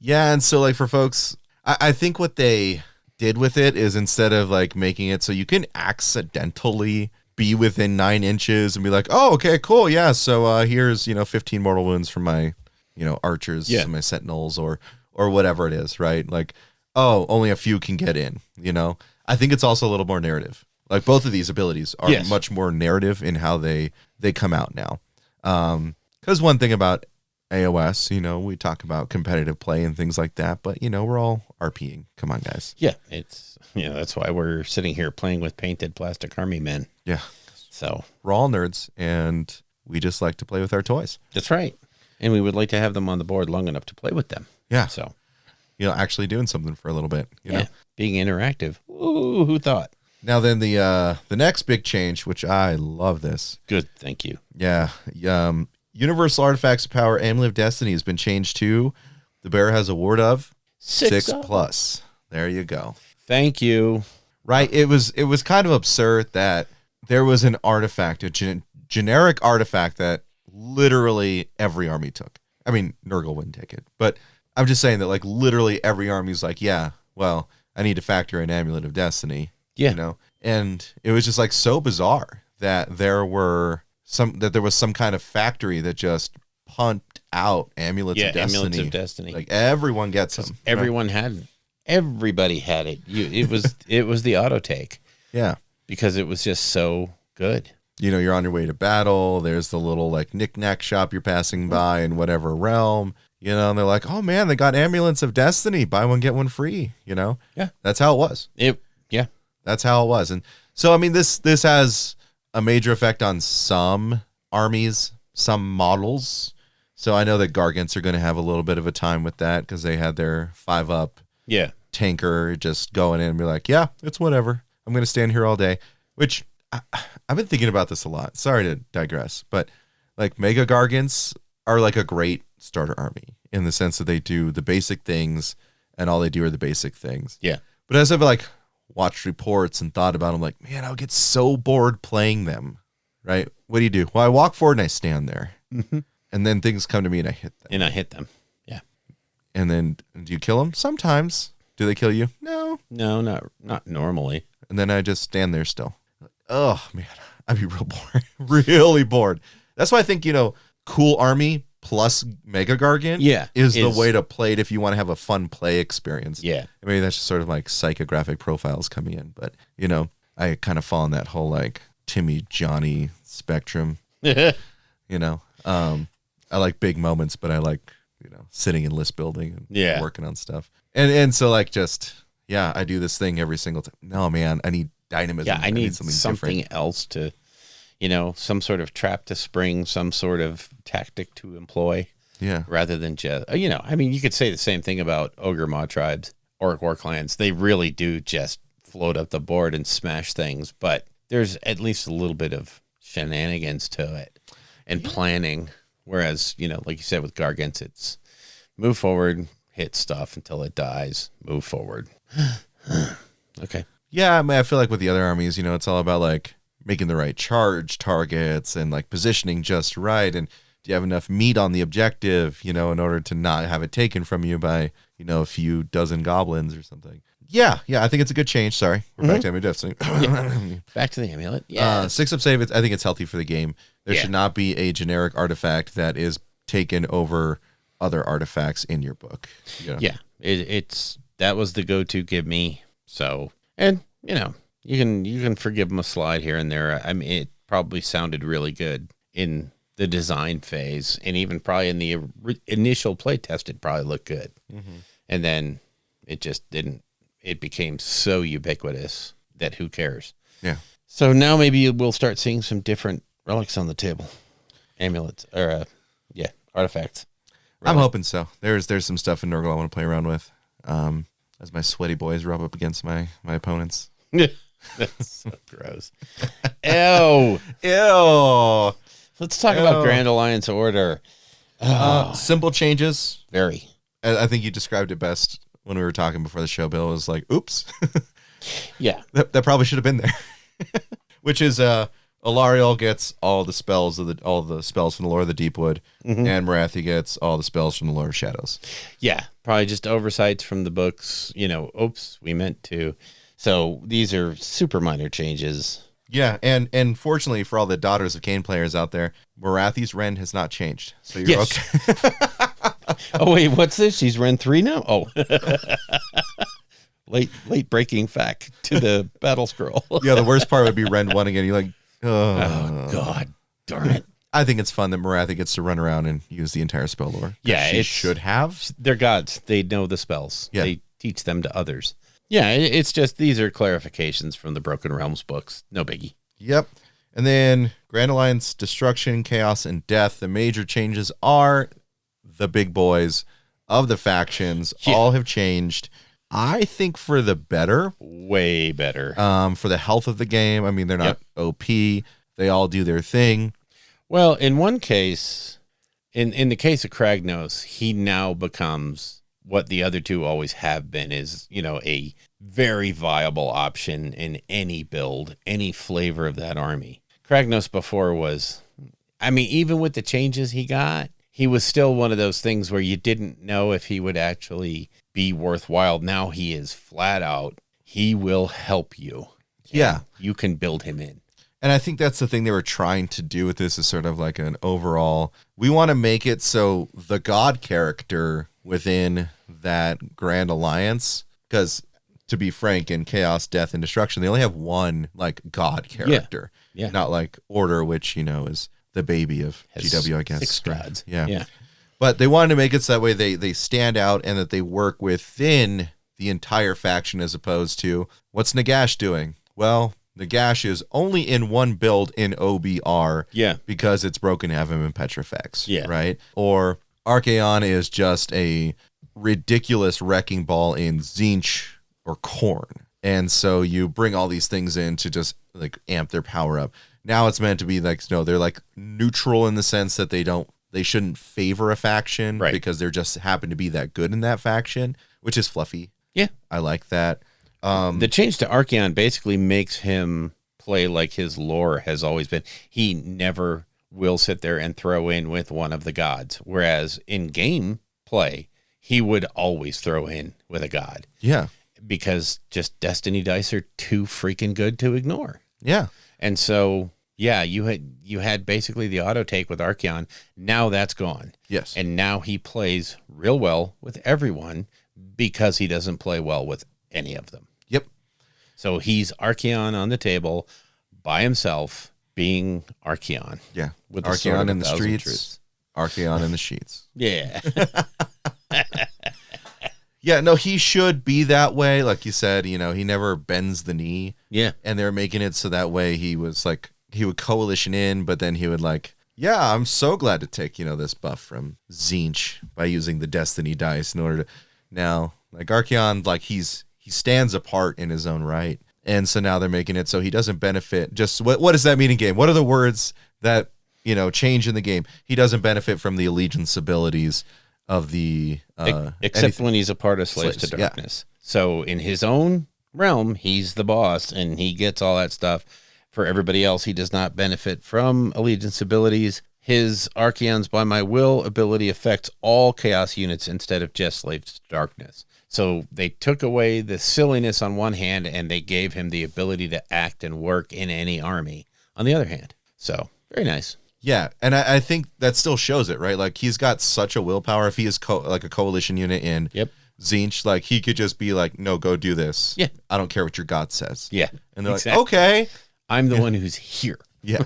yeah, and so like for folks, I think what they did with it is instead of like making it so you can accidentally be within 9 inches and be like, oh, okay, cool, yeah. So here's 15 mortal wounds from my archers, Yeah. my sentinels, or whatever it is, right? Like, oh, only a few can get in. I think it's also a little more narrative. Like both of these abilities are Yes. much more narrative in how they come out now. Because one thing about AOS, we talk about competitive play and things like that, but we're all RPing. Come on, guys. Yeah, it's that's why we're sitting here playing with painted plastic army men. Yeah. So We're all nerds, and we just like to play with our toys. that's right. And we would like to have them on the board long enough to play with them. Yeah. So Actually doing something for a little bit. You know? being interactive. Ooh, who thought? Now then, the next big change, which I love this. Good, thank you. Yeah. Universal Artifacts of Power Amulet of Destiny has been changed to the bearer has a ward of 6+. There you go. Thank you. Right. It was kind of absurd that there was an artifact, a generic artifact that literally every army took. I mean, Nurgle wouldn't take it, but I'm just saying that like literally every army's like, yeah, well, I need to factor in Amulet of Destiny. Yeah. And it was just like so bizarre that there was some kind of factory that just pumped out Amulets of Destiny. Amulets of Destiny. Like everyone gets them. Everybody had it. It was the auto take Yeah. because it was just so good. You're on your way to battle. There's the little like knick-knack shop you're passing by in whatever realm. You know, and they're like, oh man, they got Ambulance of Destiny, buy one get one free. You know, Yeah. that's how it was. Yeah. That's how it was. And so I mean, this has a major effect on some armies, some models. So I know that Gargants are going to have a little bit of a time with that because they had their 5-up Yeah. tanker just going in and be like, yeah, it's whatever. I'm going to stand here all day, which I've been thinking about this a lot. Sorry to digress, but like Mega Gargants are like a great starter army in the sense that they do the basic things and all they do are the basic things. Yeah. But as I've like watched reports and thought about them, like, man, I'll get so bored playing them, right? What do? Well, I walk forward and I stand there. Mm-hmm. And then things come to me and I hit them. Yeah. And then do you kill them? Sometimes. Do they kill you? No. No, not normally. And then I just stand there still. Oh, man. I'd be real bored. Really bored. That's why I think, cool army plus Mega Gargant is the way to play it if you want to have a fun play experience. Yeah. I mean, that's just sort of like psychographic profiles coming in. But, I kind of fall in that whole like Timmy, Johnny spectrum. I like big moments, but I like, sitting in list building and working on stuff. And so like I do this thing every single time. No, man, I need dynamism. Yeah, I need something different. else to, some sort of trap to spring, some sort of tactic to employ. Yeah. Rather than just, you could say the same thing about Ogre Maw tribes, Orc War clans. They really do just float up the board and smash things, but there's at least a little bit of shenanigans to it and planning. Whereas, like you said with Gargants, it's move forward, hit stuff until it dies, move forward. Okay. Yeah, I mean, I feel like with the other armies, it's all about like making the right charge targets and like positioning just right. And do you have enough meat on the objective, in order to not have it taken from you by, a few dozen goblins or something. Yeah, I think it's a good change. Sorry. We're back to Amulet Destiny. Back to the amulet. Yeah. 6-up save, I think it's healthy for the game. There should not be a generic artifact that is taken over other artifacts in your book. Yeah. It's that was the go-to give me. So, and you can forgive them a slide here and there. I mean, it probably sounded really good in the design phase, and even probably in the initial play test, it probably looked good. Mm-hmm. And then it just didn't. It became so ubiquitous that who cares? Yeah. So now maybe we'll start seeing some different relics on the table, amulets or artifacts. Really. I'm hoping so. There's some stuff in Nurgle I want to play around with. As my sweaty boys rub up against my opponents. That's so gross. Ew. Let's talk about Grand Alliance Order. Simple changes. Very. I think you described it best when we were talking before the show, Bill. It was like, oops. Yeah. That probably should have been there. Which is Alariel gets all the spells from the Lore of the Deepwood, and Marathi gets all the spells from the Lore of Shadows. Yeah, probably just oversights from the books. Oops, we meant to. So these are super minor changes. Yeah, and fortunately for all the Daughters of Kane players out there, Marathi's Ren has not changed. So you're okay. Oh wait, what's this? She's Ren 3 now? Oh. Late breaking fact to the battle scroll. Yeah, the worst part would be Ren 1 again. You're like, oh God darn it. I think it's fun that Marathi gets to run around and use the entire spell lore. Yeah, she should have. They're gods. They know the spells. Yeah. They teach them to others. Yeah, it's just these are clarifications from the Broken Realms books. No biggie. Yep. And then Grand Alliance, Destruction, Chaos, and Death. The major changes are the big boys of the factions. Yeah. All have changed. I think for the better. Way better. For the health of the game. I mean, they're not OP. They all do their thing. Well, in one case, in the case of Kragnos, he now becomes what the other two always have been, is, a very viable option in any build, any flavor of that army. Kragnos before was, even with the changes he got, he was still one of those things where you didn't know if he would actually be worthwhile. Now he is flat out. He will help you. Yeah. You can build him in. And I think that's the thing they were trying to do with this, is sort of like an overall, we want to make it so the God character within that Grand Alliance, because to be frank, in Chaos, Death, and Destruction, they only have one like God character. Yeah. Not like Order, which, is the baby of GW, I guess. 6 gods. Yeah. But they wanted to make it so that way they stand out and that they work within the entire faction as opposed to, what's Nagash doing? Well, Nagash is only in one build in OBR because it's broken to have him in Petrifex, right? Or Archeon is just a ridiculous wrecking ball in Tzeentch or Khorne. And so you bring all these things in to just like amp their power up. Now it's meant to be like, no, they're like neutral in the sense that they shouldn't favor a faction because they're just happen to be that good in that faction, which is fluffy. Yeah. I like that. The change to Archeon basically makes him play like his lore has always been. He never will sit there and throw in with one of the gods. Whereas in game play, he would always throw in with a god. Yeah. Because just Destiny dice are too freaking good to ignore. Yeah. And so, yeah, you had basically the auto take with Archeon. Now that's gone. Yes. And now he plays real well with everyone because he doesn't play well with any of them. Yep. So he's Archeon on the table by himself, being Archeon. Yeah. With Archeon in the streets, Archeon in the sheets. Yeah. Yeah, no, he should be that way. Like you said, he never bends the knee. Yeah. And they're making it so that way he was like, he would coalition in, but then he would like, yeah, I'm so glad to take, this buff from Tzeentch by using the Destiny dice in order to, now, like Archeon, like he stands apart in his own right. And so now they're making it so he doesn't benefit. Just what does that mean in game? What are the words that, change in the game? He doesn't benefit from the allegiance abilities of the except when he's a part of Slaves to Darkness. Yeah. So in his own realm, he's the boss and he gets all that stuff. For everybody else, he does not benefit from allegiance abilities. His Archeon's by my will ability affects all chaos units instead of just Slaves to Darkness. So they took away the silliness on one hand and they gave him the ability to act and work in any army on the other hand. So very nice. Yeah, and I think that still shows it, right? Like, he's got such a willpower. If he is like a coalition unit in Tzeentch, like, he could just be like, no, go do this. Yeah. I don't care what your god says. Yeah. And they're like, okay. I'm the one who's here. Yeah.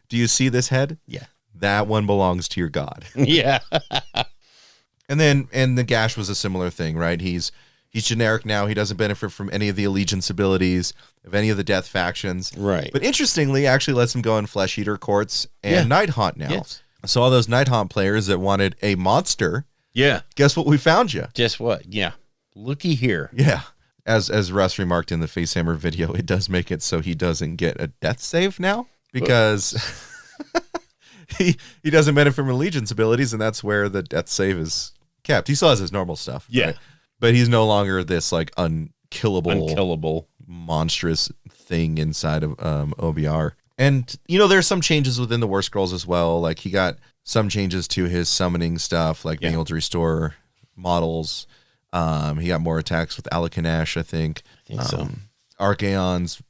Do you see this head? Yeah. That one belongs to your god. Yeah. And the Gash was a similar thing, right? He's generic now. He doesn't benefit from any of the allegiance abilities of any of the death factions. Right. But interestingly, actually lets him go in Flesh Eater courts and Night Haunt now. Yes. So all those Night Haunt players that wanted a monster, guess what we found you? Guess what? Yeah. Looky here. Yeah. As Russ remarked in the Facehammer video, it does make it so he doesn't get a death save now because he doesn't benefit from allegiance abilities, and that's where the death save is kept. He still has his normal stuff. Yeah. Right? But he's no longer this like unkillable, monstrous thing inside of OBR. And, there's some changes within the War Scrolls as well. Like, he got some changes to his summoning stuff, like being able to restore models. He got more attacks with Alakanash, I think. So. Archeon's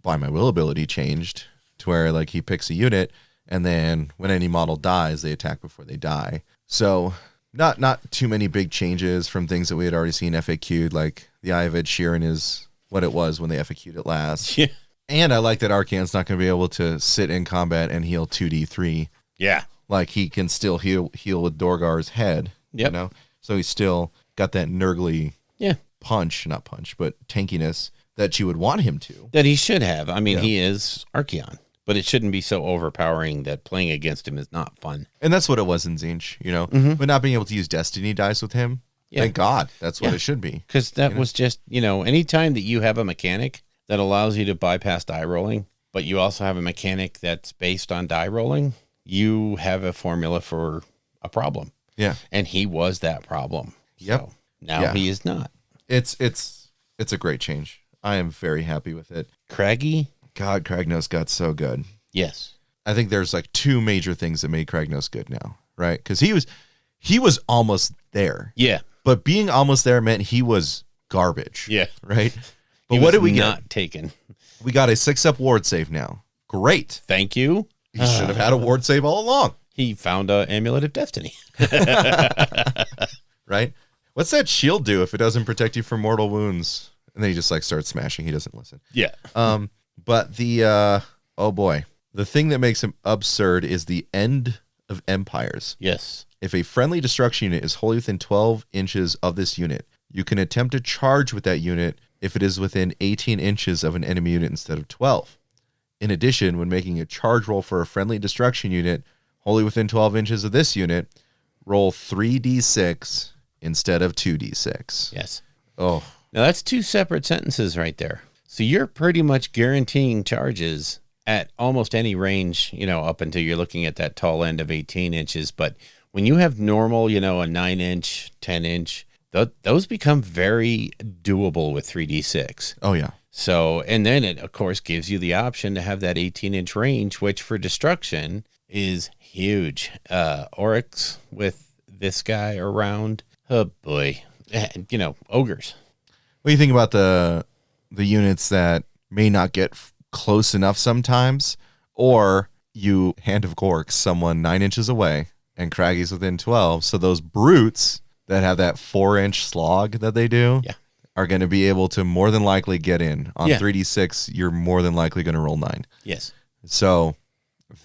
by my will ability changed to where, like, he picks a unit, and then when any model dies, they attack before they die. So... Not too many big changes from things that we had already seen FAQ'd, like the Eye of Ed Sheeran is what it was when they FAQ'd it last. Yeah. And I like that Archeon's not going to be able to sit in combat and heal 2d3. Yeah. Like, he can still heal with Dorgar's head. Yep. So he's still got that Nurgly not punch, but tankiness that you would want him to. That he should have. I mean, he is Archeon. But it shouldn't be so overpowering that playing against him is not fun. And that's what it was in Tzeentch, But not being able to use Destiny dice with him, thank God. That's what it should be. Because that was just, anytime that you have a mechanic that allows you to bypass die rolling, but you also have a mechanic that's based on die rolling, you have a formula for a problem. Yeah. And he was that problem. Yep. So now he is not. It's a great change. I am very happy with it. Craggy. God, Kragnos got so good. Yes. I think there's like two major things that made Kragnos good now, right? Because he was almost there. Yeah. But being almost there meant he was garbage. Yeah. Right? But what did we not get? Taken. We got a 6-up ward save now. Great. Thank you. He should have had a ward save all along. He found an Amulet of Destiny. Right? What's that shield do if it doesn't protect you from mortal wounds? And then he just like starts smashing. He doesn't listen. Yeah. But the oh boy, the thing that makes him absurd is the end of empires. Yes. If a friendly destruction unit is wholly within 12 inches of this unit, you can attempt to charge with that unit if it is within 18 inches of an enemy unit instead of 12. In addition, when making a charge roll for a friendly destruction unit wholly within 12 inches of this unit, roll 3d6 instead of 2d6. Yes. Oh. Now that's 2 separate sentences right there. So you're pretty much guaranteeing charges at almost any range, up until you're looking at that tall end of 18 inches. But when you have normal, a 9-inch, 10-inch, those become very doable with 3d6. Oh, yeah. So, and then it, of course, gives you the option to have that 18-inch range, which for destruction is huge. Oryx with this guy around, oh boy, ogres. What do you think about the units that may not get close enough sometimes, or you Hand of Gorks someone 9 inches away and Craggy's within 12, so those brutes that have that 4-inch slog that they do are going to be able to more than likely get in. On 3d6, you're more than likely going to roll 9. Yes. So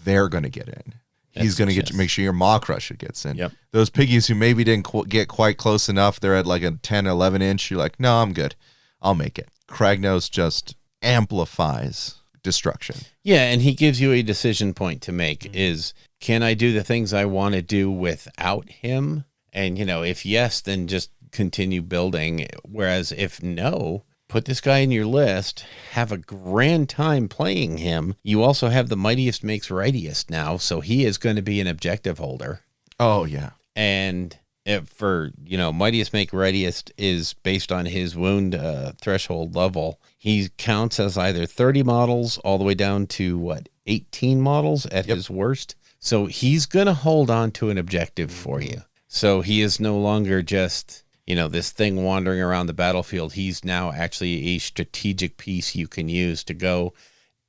they're going to get in. He's going to make sure your Maw Crusher gets in. Yep. Those piggies who maybe didn't get quite close enough, they're at like a 10, 11 inch. You're like, no, I'm good. I'll make it. Kragnos just amplifies destruction. Yeah, and he gives you a decision point to make is, can I do the things I want to do without him? And, if yes, then just continue building. Whereas if no, put this guy in your list, have a grand time playing him. You also have the Mightiest Makes Rightiest now, so he is going to be an objective holder. Oh, yeah. And for, Mightiest Make Rightiest is based on his wound threshold level. He counts as either 30 models all the way down to, 18 models at his worst. So he's going to hold on to an objective for you. So he is no longer just, this thing wandering around the battlefield. He's now actually a strategic piece you can use to go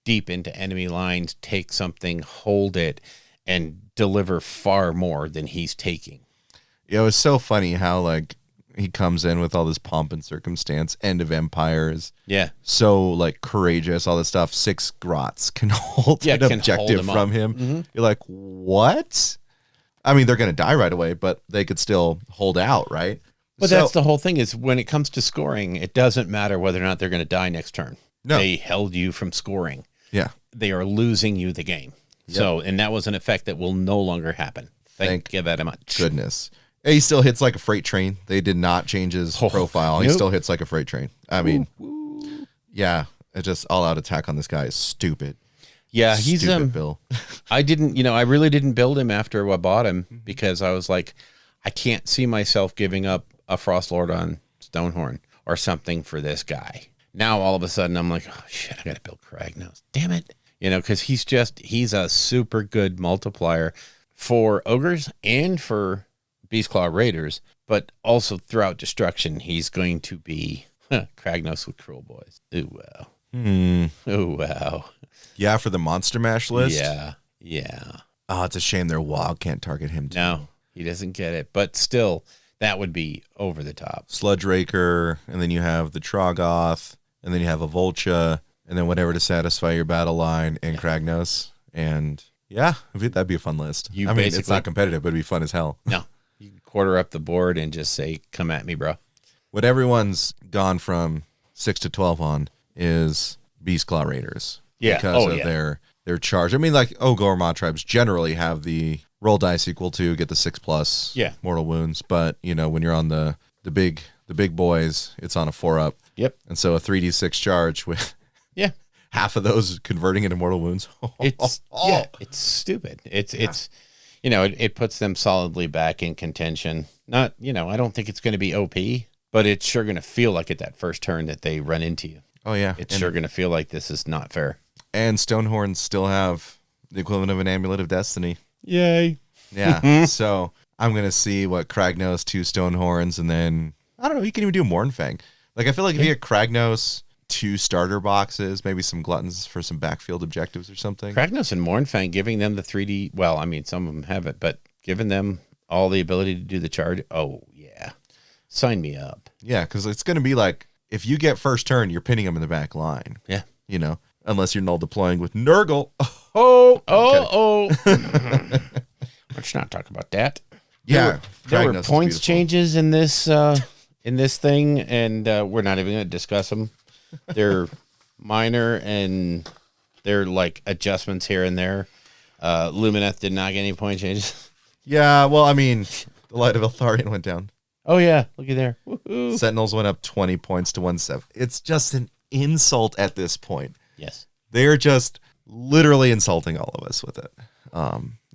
deep into enemy lines, take something, hold it, and deliver far more than he's taking. It was so funny how, he comes in with all this pomp and circumstance, end of empires. Yeah. So, courageous, all this stuff. 6 grots can hold an objective from him. Mm-hmm. You're like, what? I mean, they're going to die right away, but they could still hold out, right? But that's the whole thing is when it comes to scoring, it doesn't matter whether or not they're going to die next turn. No. They held you from scoring. Yeah. They are losing you the game. Yep. So, and that was an effect that will no longer happen. Thank you very much. Goodness. He still hits like a freight train. They did not change his profile. He still hits like a freight train. I mean, yeah, it just all out attack on this guy is stupid. Yeah, he's stupid Bill. I didn't, I really didn't build him after I bought him because I was like, I can't see myself giving up a Frost Lord on Stonehorn or something for this guy. Now all of a sudden I'm like, oh shit, I got to build Kragnos. Damn it. Because he's a super good multiplier for ogres and for Beastclaw Raiders, but also throughout destruction, he's going to be Kragnos with Cruel Boys. Ooh, wow. Ooh, wow. Yeah, for the Monster Mash list? Yeah. Oh, it's a shame their Wog can't target him, too. No, he doesn't get it, but still, that would be over the top. Sludge Raker, and then you have the Troggoth, and then you have a Vulture, and then whatever to satisfy your battle line, and Kragnos. And yeah, that'd be a fun list. I mean, it's not competitive, but it'd be fun as hell. No. You can quarter up the board and just say, come at me, bro. What everyone's gone from 6 to 12 on is Beastclaw Raiders. Yeah. Because of their charge. I mean, Ogre Maw tribes generally have the roll dice equal to get the 6+ mortal wounds. But, when you're on the big boys, it's on a 4-up. Yep. And so a 3d6 charge with half of those converting into mortal wounds. It's stupid. It's it puts them solidly back in contention. Not, I don't think it's going to be OP, but it's sure going to feel like at that first turn that they run into you. Oh, yeah. It's sure going to feel like this is not fair. And Stonehorns still have the equivalent of an Amulet of Destiny. Yay. Yeah. So I'm going to see what Kragnos, 2 Stonehorns, and then, I don't know, you can even do Mournfang. I feel like if you get Kragnos, 2 starter boxes, maybe some Gluttons for some backfield objectives or something. Kragnos and Mournfang, giving them the 3D, well, I mean, some of them have it, but giving them all the ability to do the charge, oh, yeah. Sign me up. Yeah, because it's going to be if you get first turn, you're pinning them in the back line. Yeah. Unless you're null deploying with Nurgle. Oh. Let's not talk about that. Yeah. There were Prognosis points beautiful. changes in this thing, and we're not even going to discuss them. They're minor, and they're like adjustments here and there. Lumineth did not get any point changes. Yeah, well, I mean, the Light of Eltharion went down. Oh yeah, looky there. Woo-hoo. Sentinels went up 20 points to 1/7. It's just an insult at this point. Yes. They're just literally insulting all of us with it,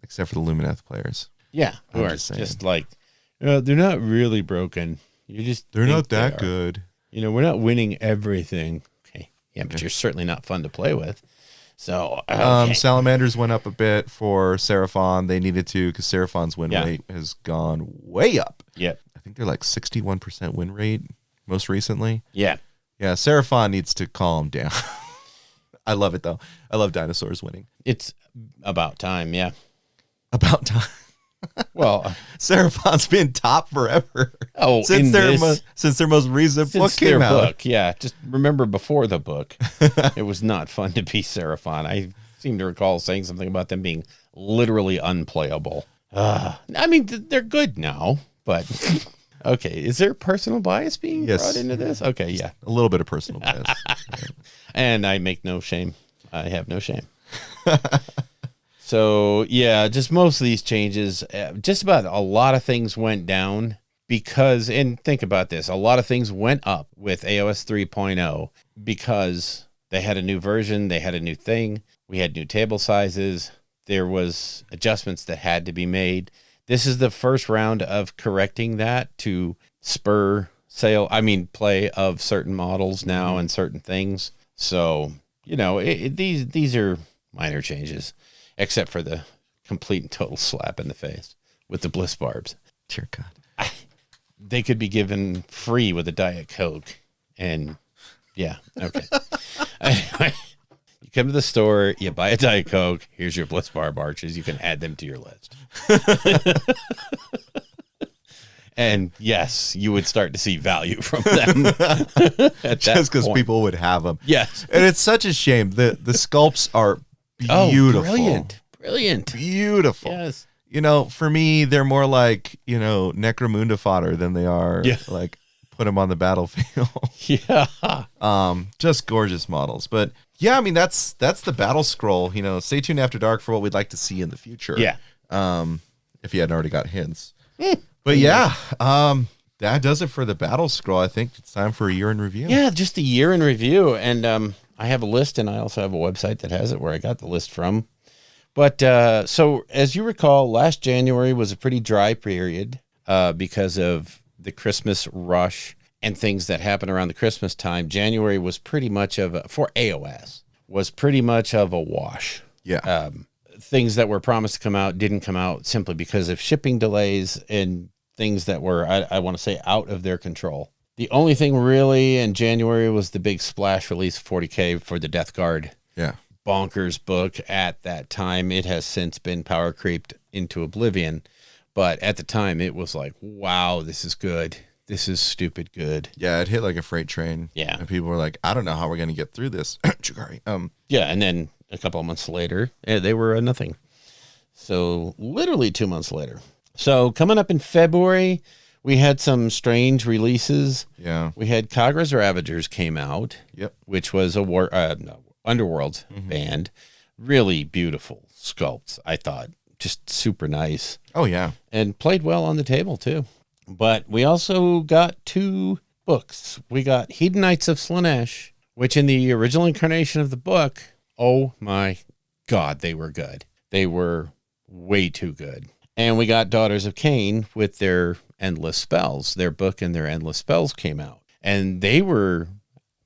except for the Lumineth players. Yeah, who I'm are just saying. just like, they're not really broken. They're not that good. We're not winning everything. Okay, yeah, but you're certainly not fun to play with. So, okay. Salamanders went up a bit for Seraphon. They needed to because Seraphon's win Yeah. rate has gone way up. Yep. I think they're like 61% win rate most recently. Yeah. Yeah, Seraphon needs to calm down. I love it, though. I love dinosaurs winning. It's about time. Yeah. About time. Well, Seraphon's been top forever. in since their most recent book since came their out. book, yeah. Just remember before the book, it was not fun to be Seraphon. I seem to recall saying something about them being literally unplayable. I mean, they're good now, but okay. Is there personal bias being brought into this? Okay, yeah. A little bit of personal bias. And I make no shame. I have no shame. So, yeah, just most of these changes, just about a lot of things went down because, and think about this, a lot of things went up with AOS 3.0 because they had a new version, they had a new thing, we had new table sizes, there was adjustments that had to be made. This is the first round of correcting that to spur play of certain models now and certain things. So, these are minor changes. Except for the complete and total slap in the face with the Bliss Barbs. Dear God. They could be given free with a Diet Coke. And, yeah, okay. Anyway, you come to the store, you buy a Diet Coke, here's your Bliss Barb arches. You can add them to your list. And, yes, you would start to see value from them. Just because people would have them. Yes. And it's such a shame. The sculpts are beautiful. Oh, brilliant. Beautiful. Yes. For me, they're more like, Necromunda fodder than they are like put them on the battlefield. Yeah. Just gorgeous models. But yeah, I mean, that's the battle scroll. Stay tuned after dark for what we'd like to see in the future. Yeah. If you hadn't already got hints. But yeah, that does it for the battle scroll. I think it's time for a year in review. Yeah, just a year in review. And I have a list, and I also have a website that has it where I got the list from. But so as you recall, last January was a pretty dry period because of the Christmas rush and things that happen around the Christmas time. January was pretty much for AOS, was pretty much of a wash. Yeah. Things that were promised to come out didn't come out simply because of shipping delays and things that were, I want to say, out of their control. The only thing really in January was the big splash release of 40K for the Death Guard. Yeah. Bonkers book at that time. It has since been power creeped into oblivion. But at the time, it was like, wow, this is good. This is stupid good. Yeah, it hit like a freight train. Yeah. And people were like, I don't know how we're going to get through this. Chugari. Yeah, and then a couple of months later, they were a nothing. So literally 2 months later. So coming up in February, we had some strange releases. Yeah. We had Kagra's Ravagers came out. Yep. Which was a Underworld band. Really beautiful sculpts, I thought. Just super nice. Oh, yeah. And played well on the table, too. But we also got 2 books. We got Hedonites of Slaanesh, which in the original incarnation of the book, oh my God, they were good. They were way too good. And we got Daughters of Kane with their Endless Spells. Their book and their Endless Spells came out. And they were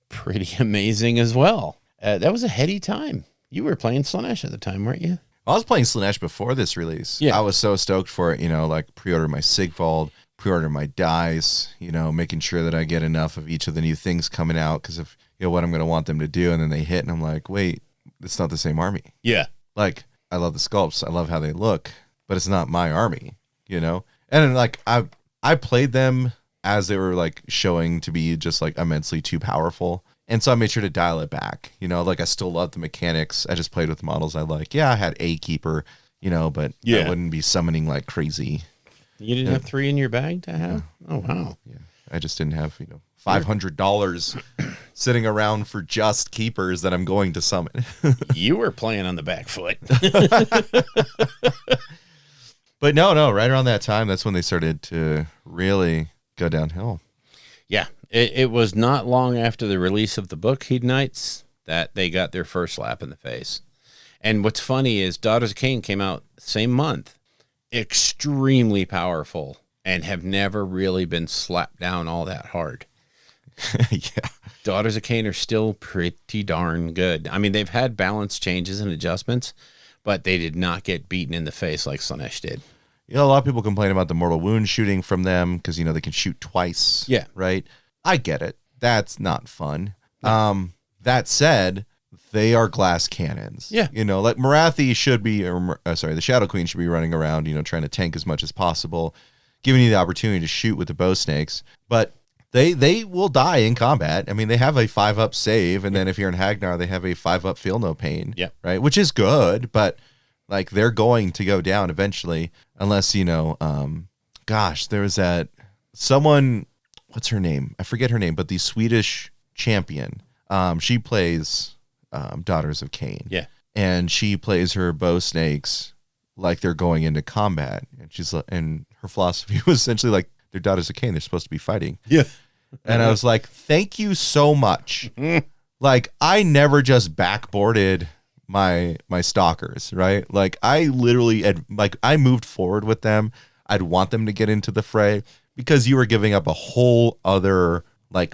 pretty amazing as well. That was a heady time. You were playing Slaanesh at the time, weren't you? I was playing Slaanesh before this release. Yeah. I was so stoked for it, like pre-order my Sigvald, pre-order my dice, making sure that I get enough of each of the new things coming out because of what I'm going to want them to do. And then they hit and I'm like, wait, it's not the same army. Yeah. Like, I love the sculpts. I love how they look, but it's not my army, And then, like, I played them as they were like showing to be just like immensely too powerful. And so I made sure to dial it back, like I still love the mechanics. I just played with models I like. Yeah, I had a keeper, but I wouldn't be summoning like crazy. You didn't have 3 in your bag to have? Oh, wow. Yeah. I just didn't have, $500 sitting around for just keepers that I'm going to summon. You were playing on the back foot. But no, right around that time, that's when they started to really go downhill. Yeah, it was not long after the release of the book, Hedonites, that they got their first slap in the face. And what's funny is Daughters of Kane came out same month, extremely powerful, and have never really been slapped down all that hard. Yeah. Daughters of Kane are still pretty darn good. I mean, they've had balance changes and adjustments, but they did not get beaten in the face like Slaanesh did. A lot of people complain about the mortal wound shooting from them because, they can shoot twice. Yeah. Right? I get it. That's not fun. No. That said, they are glass cannons. Yeah. Like Marathi should be, the Shadow Queen should be running around, trying to tank as much as possible, giving you the opportunity to shoot with the bow snakes. But they will die in combat. I mean, they have a 5-up save, and then if you're in Hagnar, they have a 5-up feel no pain. Yeah. Right? Which is good, but like they're going to go down eventually, unless, there was that someone, what's her name? I forget her name, but the Swedish champion. She plays Daughters of Kane. Yeah. And she plays her bow snakes like they're going into combat. And her philosophy was essentially like, they're Daughters of Kane, they're supposed to be fighting. Yeah. And I was like, thank you so much. Like, I never just backboarded my stalkers, right? Like, I literally I moved forward with them. I'd want them to get into the fray because you were giving up a whole other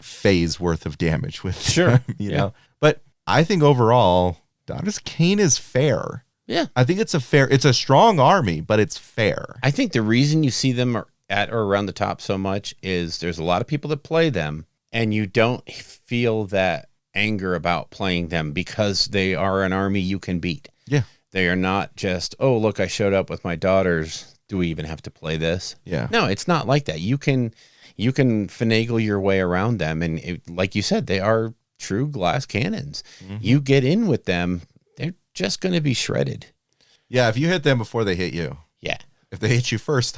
phase worth of damage with them, you know. But I think overall, Daughters of Kane is fair. Yeah. I think it's a strong army, but it's fair. I think the reason you see them at or around the top so much is there's a lot of people that play them, and you don't feel that anger about playing them because they are an army you can beat. Yeah. They are not just, oh, look, I showed up with my daughters. Do we even have to play this? Yeah. No, it's not like that. You can finagle your way around them. And like you said, they are true glass cannons. Mm-hmm. You get in with them, they're just going to be shredded. Yeah. If you hit them before they hit you. Yeah. If they hit you first.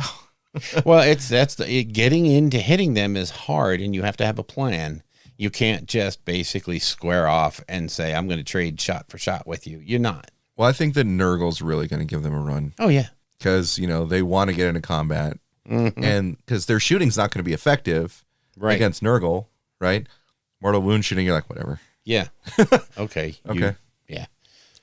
Well, getting into hitting them is hard, and you have to have a plan. You can't just basically square off and say, I'm going to trade shot for shot with you. You're not. Well, I think that Nurgle's really going to give them a run. Oh, yeah. Because, they want to get into combat. Mm-hmm. And because their shooting's not going to be effective against Nurgle, right? Mortal wound shooting, you're like, whatever. Yeah. Okay. Okay. Yeah.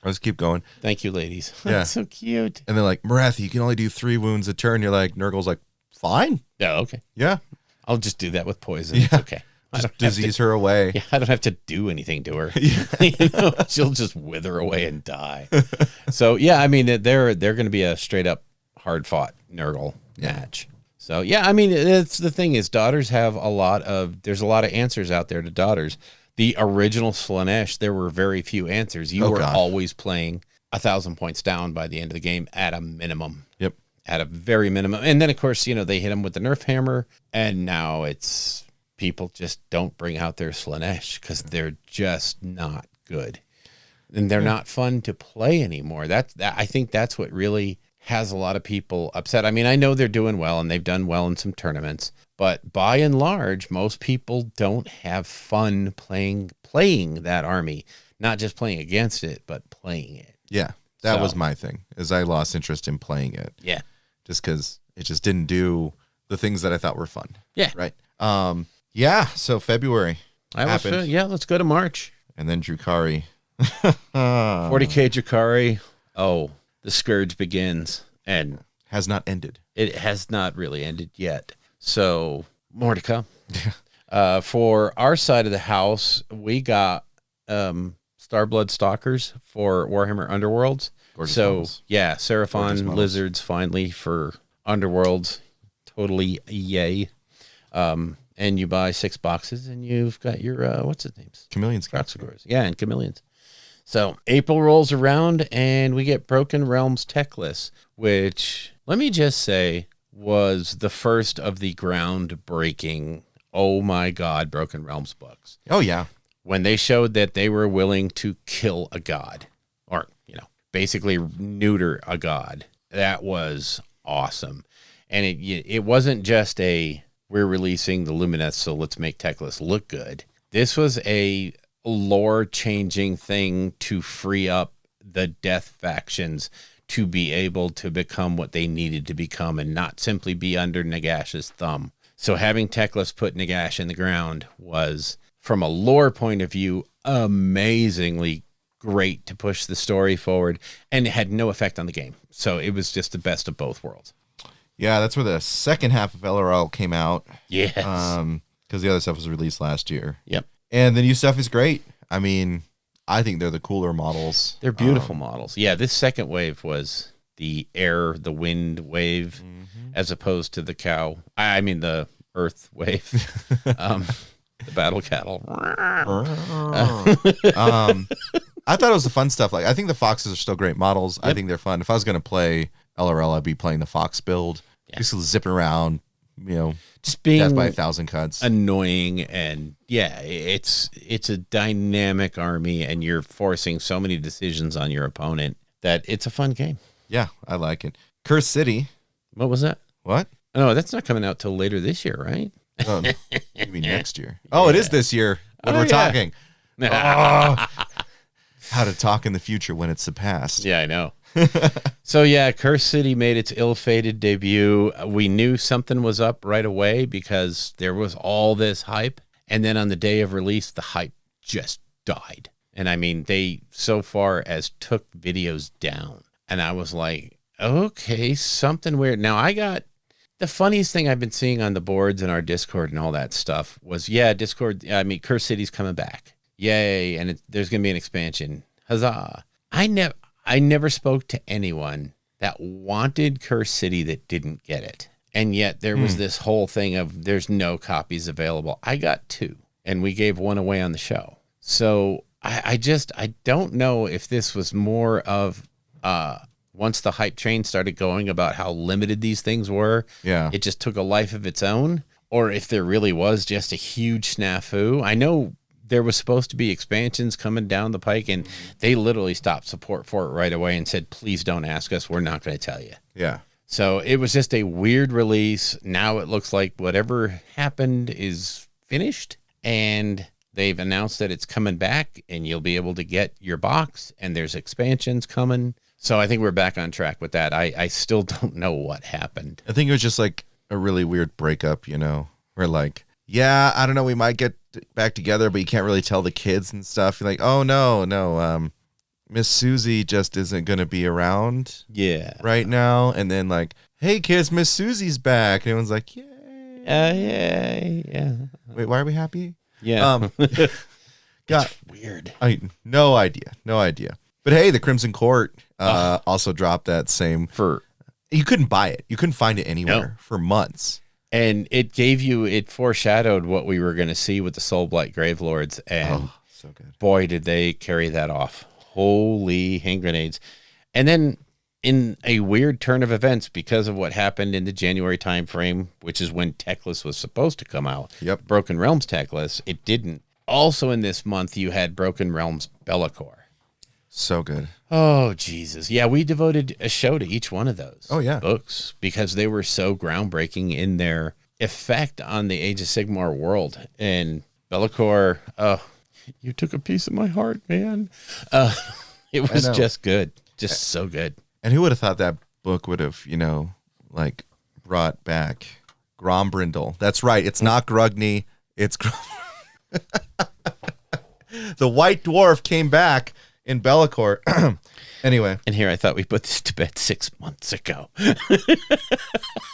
Let's keep going. Thank you, ladies. Yeah. That's so cute. And they're like, Marathi, you can only do 3 wounds a turn. You're like, Nurgle's like, fine. Yeah, okay. Yeah. I'll just do that with poison. Yeah. It's okay. Just disease her away. Yeah, I don't have to do anything to her. She'll just wither away and die. So yeah, I mean they're going to be a straight up hard fought Nurgle match. So yeah, I mean it's the thing is daughters have there's a lot of answers out there to daughters. The original Slaanesh, there were very few answers. You were always playing 1,000 points down by the end of the game at a minimum. Yep. At a very minimum. And then of course, they hit them with the Nerf hammer, and now it's people just don't bring out their Slaanesh because they're just not good, and they're not fun to play anymore. I think that's what really has a lot of people upset. I mean, I know they're doing well, and they've done well in some tournaments, but by and large, most people don't have fun playing that army. Not just playing against it, but playing it. Yeah, that was my thing. Is I lost interest in playing it. Yeah, just because it just didn't do the things that I thought were fun. Yeah, right. Yeah, so February happened. Let's go to March. And then Drukhari. 40k Drukhari. Oh, the scourge begins. And has not ended. It has not really ended yet. So, more to come. For our side of the house, we got Starblood Stalkers for Warhammer Underworlds. Gorgeous models. Yeah, Seraphon Lizards finally for Underworlds. Totally yay. And you buy 6 boxes, and you've got your, what's his name? Chameleons. Yeah, and Chameleons. So April rolls around, and we get Broken Realms tech list, which, let me just say, was the first of the groundbreaking, oh my God, Broken Realms books. Oh, yeah. When they showed that they were willing to kill a god, or, basically neuter a god, that was awesome. And it wasn't just we're releasing the Lumineth, so let's make Teclis look good. This was a lore-changing thing to free up the Death factions to be able to become what they needed to become and not simply be under Nagash's thumb. So having Teclis put Nagash in the ground was, from a lore point of view, amazingly great to push the story forward, and it had no effect on the game. So it was just the best of both worlds. Yeah, that's where the second half of LRL came out. Yes. Because the other stuff was released last year. Yep. And the new stuff is great. I mean, I think they're the cooler models. They're beautiful models. Yeah, this second wave was the wind wave, as opposed to the the earth wave, the battle cattle. I thought it was the fun stuff. Like, I think the foxes are still great models. Yep. I think they're fun. If I was going to play LRL, I'd be playing the fox build. Yeah. Just zipping around, just being death by 1,000 cuts. Annoying, and it's a dynamic army, and you're forcing so many decisions on your opponent that it's a fun game. Yeah, I like it. Curse City. What was that? What? Oh, that's not coming out till later this year, right? Oh, you mean next year? Oh, it is this year when we're talking. How to talk in the future when it's the past. Yeah, I know. So Curse City made its ill-fated debut. We knew something was up right away because there was all this hype, and then on the day of release, the hype just died. And I mean, they so far as took videos down, and I was like, okay, something weird. Now I got the funniest thing I've been seeing on the boards and our Discord and all that stuff was, Discord. I mean, Curse City's coming back. Yay. And there's going to be an expansion. Huzzah. I never spoke to anyone that wanted Curse City that didn't get it. And yet there was this whole thing of there's no copies available. I got 2, and we gave 1 away on the show. So I don't know if this was more of, once the hype train started going about how limited these things were, it just took a life of its own, or if there really was just a huge snafu. I know there was supposed to be expansions coming down the pike, and they literally stopped support for it right away and said, please don't ask us. We're not going to tell you. Yeah. So it was just a weird release. Now it looks like whatever happened is finished, and they've announced that it's coming back, and you'll be able to get your box, and there's expansions coming. So I think we're back on track with that. I still don't know what happened. I think it was just like a really weird breakup, where like, I don't know, we might get back together, but you can't really tell the kids and stuff. You're like, oh, no, Miss Susie just isn't going to be around right now. And then like, hey, kids, Miss Susie's back. And everyone's like, yay. Yeah. Wait, why are we happy? Yeah. Got weird. No idea. But hey, the Crimson Court also dropped that same you couldn't buy it. You couldn't find it anywhere for months. And it foreshadowed what we were going to see with the Soulblight Gravelords. And so good. Boy, did they carry that off. Holy hand grenades. And then in a weird turn of events, because of what happened in the January timeframe, which is when Teclis was supposed to come out. Yep. Broken Realms Teclis, it didn't. Also in this month, you had Broken Realms Be'lakor. So good. Oh, Jesus. Yeah, we devoted a show to each one of those books because they were so groundbreaking in their effect on the Age of Sigmar world. And Be'lakor, you took a piece of my heart, man. It was just good. Just so good. And who would have thought that book would have, brought back Grombrindle? That's right. It's not Grugny. It's the White Dwarf came back in Be'lakor. Anyway. And here I thought we put this to bed 6 months ago.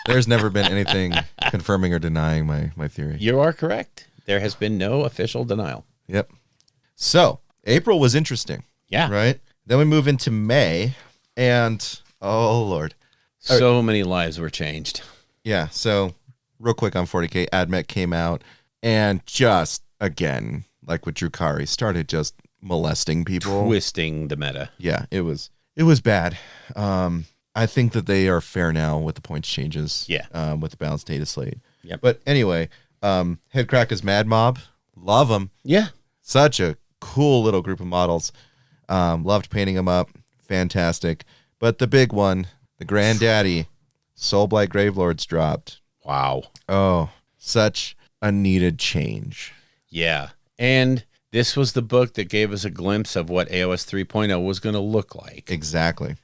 There's never been anything confirming or denying my theory. You are correct. There has been no official denial. Yep. So April was interesting. Yeah. Right? Then we move into May, and oh, Lord. So many lives were changed. Yeah. So real quick on 40K, AdMech came out and just, again, like with Drukari, started just molesting people, twisting the meta. Yeah, it was bad. I think that they are fair now with the points changes. Yeah, with the balanced data slate. Yeah, but anyway, Headcrack is Mad Mob. Love them. Yeah, such a cool little group of models. Loved painting them up. Fantastic. But the big one, the granddaddy, Soulblight Gravelords dropped. Wow. Oh, such a needed change. Yeah. And this was the book that gave us a glimpse of what AOS 3.0 was going to look like. Exactly.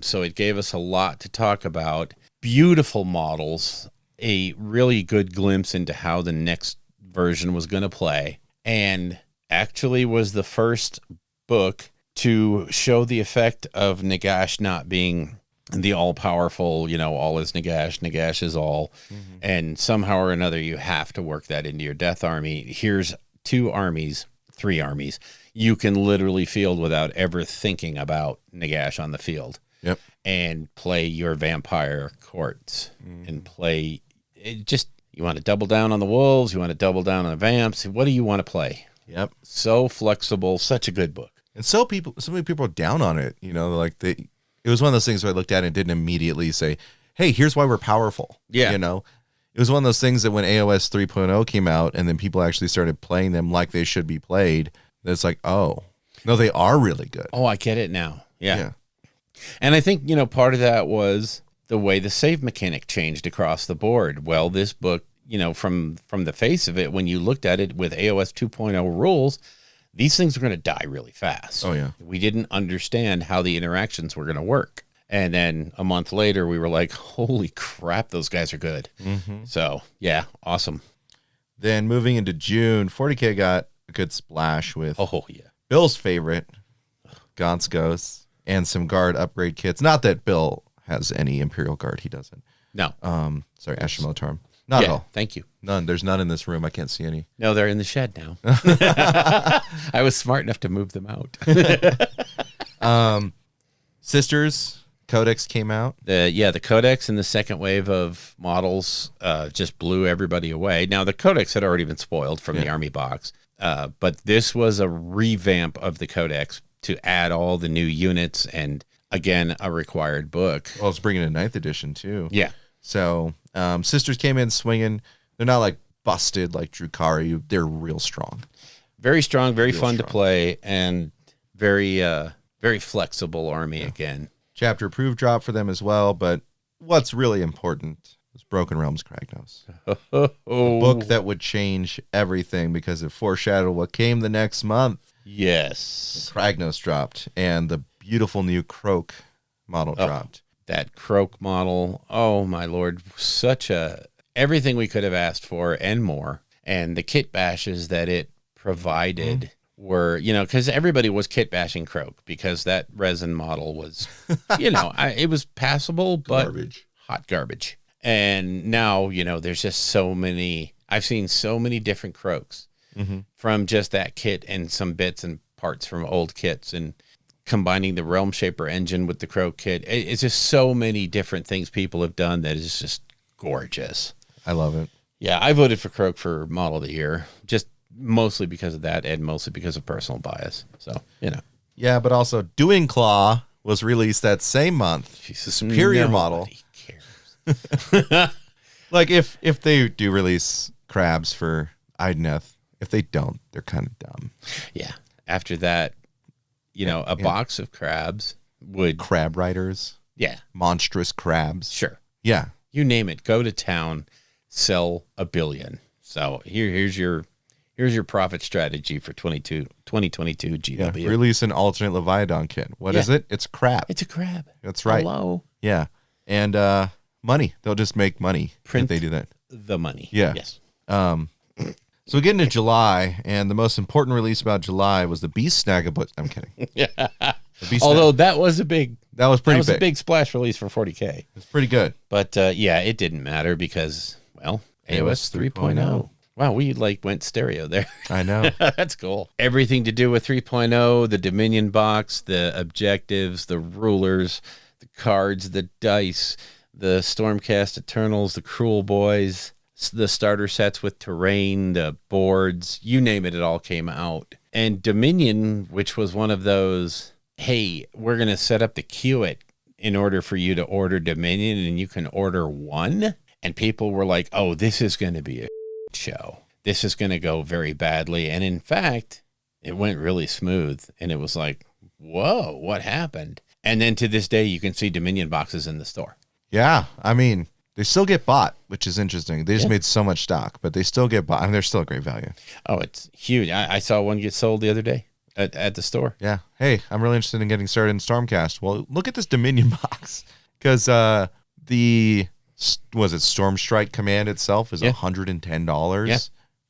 So it gave us a lot to talk about. Beautiful models, a really good glimpse into how the next version was going to play, and actually was the first book to show the effect of Nagash not being the all-powerful, all is Nagash, Nagash is all, and somehow or another you have to work that into your death army. Here's 3 armies you can literally field without ever thinking about Nagash on the field. Yep. And play your vampire courts and play it. Just, you want to double down on the wolves, you want to double down on the vamps. What do you want to play? Yep. So flexible, such a good book. And so many people are down on it, like it was one of those things where I looked at it and didn't immediately say, hey, here's why we're powerful. Yeah. It was one of those things that when AOS 3.0 came out and then people actually started playing them like they should be played, that's like, oh, no, they are really good. Oh, I get it now. Yeah. And I think, part of that was the way the save mechanic changed across the board. Well, this book, from the face of it, when you looked at it with AOS 2.0 rules, these things are going to die really fast. Oh, yeah. We didn't understand how the interactions were going to work. And then a month later, we were like, holy crap, those guys are good. So, yeah, awesome. Then moving into June, 40K got a good splash with Bill's favorite, Gaunt's Ghosts, and some guard upgrade kits. Not that Bill has any Imperial Guard. He doesn't. No. Sorry, Ashimotarm. Not at all. Thank you. None. There's none in this room. I can't see any. No, they're in the shed now. I was smart enough to move them out. Sisters Codex came out. The Codex and the second wave of models just blew everybody away. Now, the Codex had already been spoiled from the army box, but this was a revamp of the Codex to add all the new units and, again, a required book. Well, it's bringing a 9th edition, too. Yeah. So, Sisters came in swinging. They're not, like, busted like Drukhari. They're real strong. Very strong, very fun to play, and very flexible army again. Chapter approved drop for them as well, but what's really important is Broken Realms Kragnos. A book that would change everything because it foreshadowed what came the next month. Yes. Kragnos dropped, and the beautiful new Croak model dropped. That Croak model, oh my lord, everything we could have asked for and more. And the kit bashes that it provided were, because everybody was kit bashing Croak because that resin model was, it was passable, but hot garbage. And now, there's just so many, I've seen so many different Croaks. From just that kit and some bits and parts from old kits and combining the Realm Shaper engine with the Croak kit. It's just so many different things people have done that is just gorgeous. I love it. Yeah, I voted for Croak for Model of the Year, just mostly because of that and mostly because of personal bias. So, Yeah, but also Doing Claw was released that same month. Jesus, superior model. Cares. Like if they do release crabs for Idneth, if they don't, they're kind of dumb. Yeah. After that, a box of crabs would... Crab riders. Yeah. Monstrous crabs. Sure. Yeah. You name it. Go to town, sell $1 billion. So here's your profit strategy for 2022 GW. Yeah. Release an alternate Leviathan kit. What is it? It's a crab. It's a crab. That's right. Hello. Yeah. And money. They'll just make money if they do that. The money. Yeah. Yes. So we get into July, and the most important release about July was the Beast Snagabook. I'm kidding. Yeah. Although that was a big... That was pretty big. A big splash release for 40K. It's pretty good. But, it didn't matter because, AOS 3.0. Wow, we went stereo there. I know. That's cool. Everything to do with 3.0, the Dominion box, the objectives, the rulers, the cards, the dice, the Stormcast Eternals, the Cruel Boys, the starter sets with terrain, the boards, you name it, it all came out. And Dominion, which was one of those, hey, we're going to set up the queue in order for you to order Dominion, and you can order one. And people were like, oh, this is going to be a show. This is going to go very badly. And in fact, it went really smooth. And it was like, whoa, what happened? And then to this day, you can see Dominion boxes in the store. Yeah, I mean, they still get bought, which is interesting. They just made so much stock, but they still get bought. I mean, they're still a great value. Oh, it's huge. I saw one get sold the other day at the store. Yeah. Hey, I'm really interested in getting started in Stormcast. Well, look at this Dominion box, because Storm Strike command itself is $110. Yeah.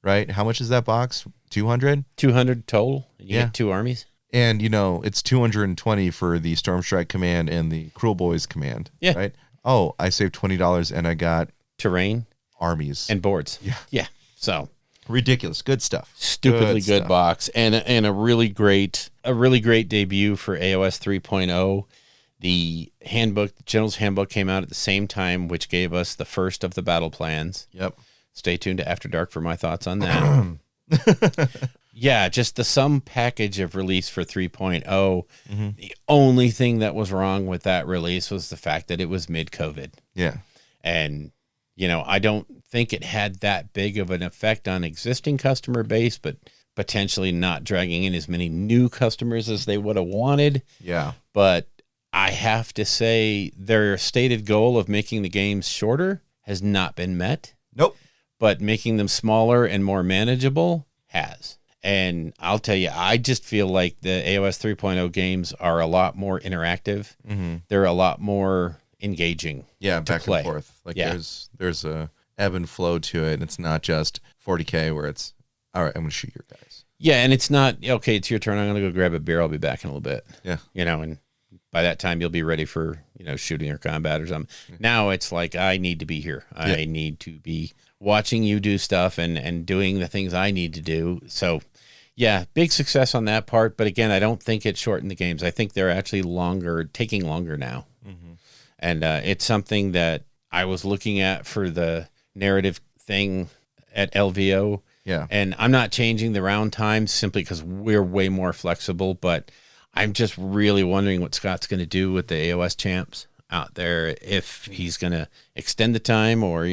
Right? How much is that box? 200? 200 total. You get 2 armies. And, it's 220 for the Storm Strike command and the Cruel Boys command. Yeah. Right? Oh, I saved $20 and I got terrain, armies, and boards. Yeah. Yeah. So ridiculous. Good stuff. Stupidly good box. And a really great debut for AOS 3.0. The handbook, the General's Handbook, came out at the same time, which gave us the first of the battle plans. Yep. Stay tuned to After Dark for my thoughts on that. Yeah, just the sum package of release for 3.0. Mm-hmm. The only thing that was wrong with that release was the fact that it was mid-COVID. Yeah. And, I don't think it had that big of an effect on existing customer base, but potentially not dragging in as many new customers as they would have wanted. Yeah. But I have to say their stated goal of making the games shorter has not been met. Nope. But making them smaller and more manageable has. And I'll tell you, I just feel like the AOS 3.0 games are a lot more interactive. Mm-hmm. They're a lot more engaging. Yeah, back play. and forth. Like there's a ebb and flow to it. And it's not just 40K where it's, all right, I'm going to shoot your guys. Yeah, and it's not, okay, it's your turn. I'm going to go grab a beer. I'll be back in a little bit. Yeah. And by that time, you'll be ready for, shooting or combat or something. Yeah. Now it's like, I need to be here. I need to be watching you do stuff and doing the things I need to do. So, yeah, big success on that part. But again, I don't think it shortened the games. I think they're actually taking longer now. Mm-hmm. And it's something that I was looking at for the narrative thing at LVO. Yeah. And I'm not changing the round times simply because we're way more flexible. But I'm just really wondering what Scott's going to do with the AOS champs out there, if he's going to extend the time or,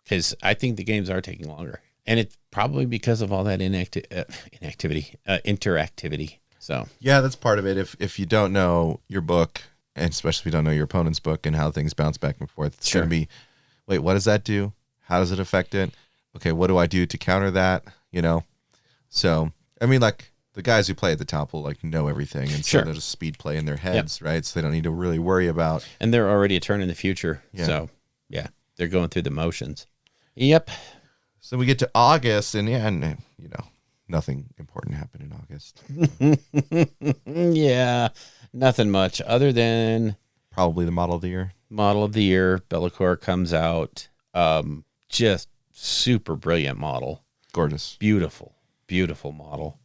because I think the games are taking longer. And it's probably because of all that interactivity. So yeah, that's part of it. If you don't know your book, and especially if you don't know your opponent's book and how things bounce back and forth, it's going to be, wait, what does that do? How does it affect it? Okay, what do I do to counter that? So I mean, like the guys who play at the top will know everything, and so there's a speed play in their heads, right? So they don't need to really worry about. And they're already a turn in the future, so they're going through the motions. Yep. So we get to August, and nothing important happened in August. Yeah, nothing much other than probably the model of the year. Model of the year, Bellicor comes out. Just super brilliant model. Gorgeous. Beautiful model.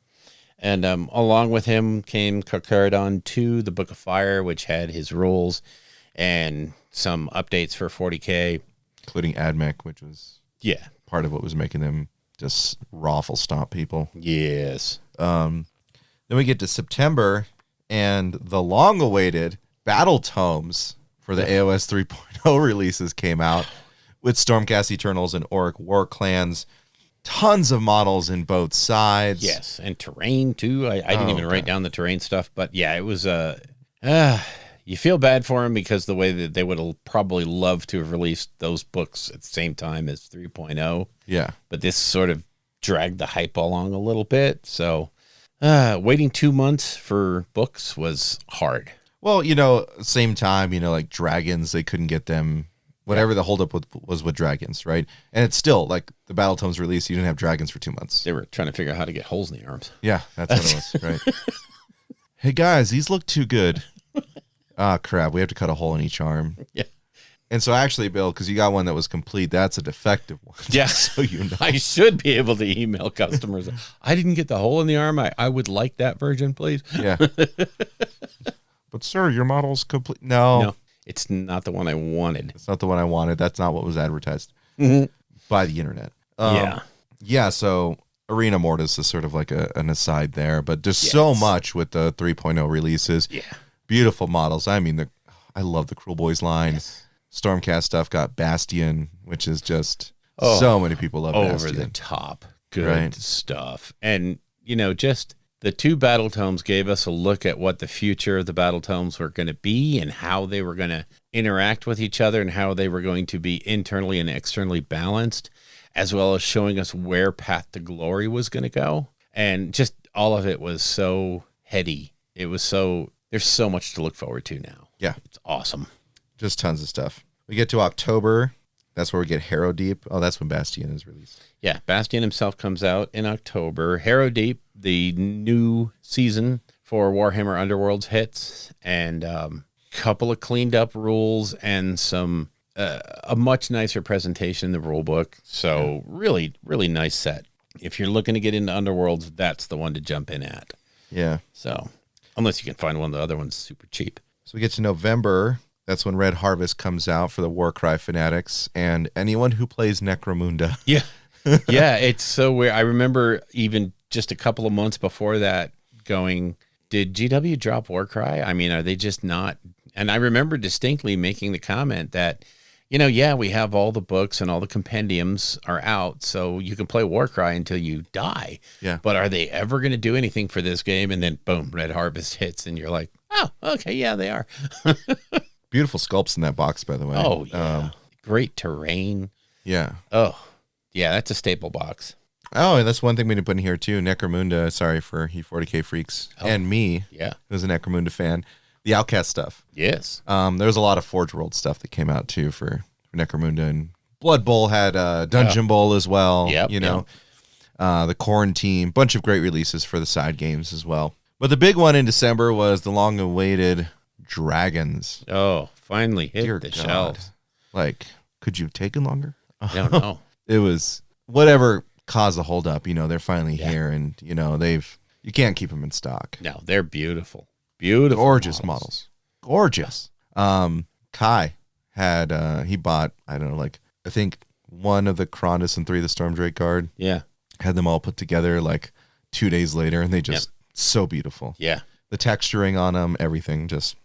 And along with him came Carcharodon 2, the Book of Fire, which had his rules and some updates for 40K. Including Admech, which was part of what was making them just raffle stomp people. Yes. Then we get to September, and the long-awaited Battle Tomes for the AOS 3.0 releases came out with Stormcast Eternals and Auric War Clans. Tons of models in both sides. Yes, and terrain, too. I didn't even write down the terrain stuff, but yeah, it was... you feel bad for them because the way that they would have probably loved to have released those books at the same time as 3.0. Yeah. But this sort of dragged the hype along a little bit. So waiting 2 months for books was hard. Well, same time, like dragons, they couldn't get them. Whatever the holdup was with dragons, right? And it's still like the Battle Tomes release, you didn't have dragons for 2 months. They were trying to figure out how to get holes in the arms. Yeah, that's what it was, right? Hey guys, these look too good. Ah, crap. We have to cut a hole in each arm. Yeah. And so actually, Bill, because you got one that was complete, that's a defective one. Yeah. So I should be able to email customers. I didn't get the hole in the arm. I would like that version, please. Yeah. But sir, your model's complete. No. It's not the one I wanted. It's not the one I wanted. That's not what was advertised by the internet. Yeah, so Arena Mortis is sort of like an aside there, but there's so much with the 3.0 releases. Yeah. Beautiful models. I mean, I love the Cruel Boys line. Yes. Stormcast stuff got Bastion, which is just so many people love over Bastion. The top good stuff. And, just the 2 battle tomes gave us a look at what the future of the battle tomes were going to be and how they were going to interact with each other and how they were going to be internally and externally balanced, as well as showing us where Path to Glory was going to go. And just all of it was so heady. There's so much to look forward to now. Yeah. It's awesome. Just tons of stuff. We get to October. That's where we get Harrow Deep. Oh, that's when Bastion is released. Yeah, Bastion himself comes out in October. Harrow Deep, the new season for Warhammer Underworlds hits, and couple of cleaned up rules and some a much nicer presentation in the rule book. So really, really nice set. If you're looking to get into Underworlds, that's the one to jump in at. Yeah. So unless you can find one of the other ones super cheap. So we get to November. That's when Red Harvest comes out for the Warcry fanatics and anyone who plays Necromunda. Yeah. Yeah, it's so weird. I remember even just a couple of months before that going, did GW drop Warcry? I mean, are they just not? And I remember distinctly making the comment that, yeah, we have all the books and all the compendiums are out, so you can play Warcry until you die. Yeah. But are they ever going to do anything for this game? And then, boom, Red Harvest hits, and you're like, oh, okay, yeah, they are. Beautiful sculpts in that box, by the way. Oh, yeah. Great terrain. Yeah. Oh, yeah, that's a staple box. Oh, and that's one thing we didn't put in here, too. Necromunda, sorry for you 40K freaks, and me, who's a Necromunda fan. The Outcast stuff. Yes. There was a lot of Forge World stuff that came out, too, for Necromunda. And Blood Bowl had Dungeon Bowl as well. Yep, the Quarantine, bunch of great releases for the side games as well. But the big one in December was the long-awaited Dragons. Oh, finally hit Dear the God. shelves. Like, could you have taken longer? I don't know. It was whatever caused the holdup. They're finally here, and you can't keep them in stock. No, they're beautiful. Beautiful. Gorgeous models. Gorgeous. Kai had he bought, I don't know, like I think one of the Cronus and 3 of the Stormdrake Guard. Yeah. Had them all put together like 2 days later, and they just so beautiful. Yeah. The texturing on them, everything just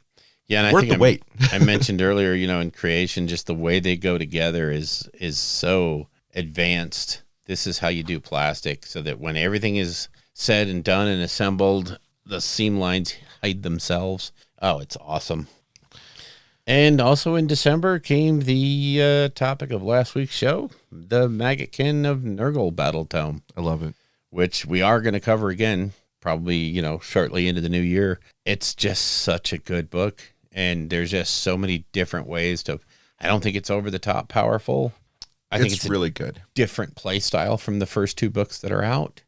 and worth the wait. I mentioned earlier, in creation, just the way they go together is so advanced. This is how you do plastic, so that when everything is said and done and assembled, the seam lines hide themselves. Oh, it's awesome. And also in December came the topic of last week's show, the Maggotkin of Nurgle Battle Tome. I love it. Which we are going to cover again, probably, shortly into the new year. It's just such a good book. And there's just so many different ways I don't think it's over the top powerful. I think it's really good. Different play style from the first 2 books that are out.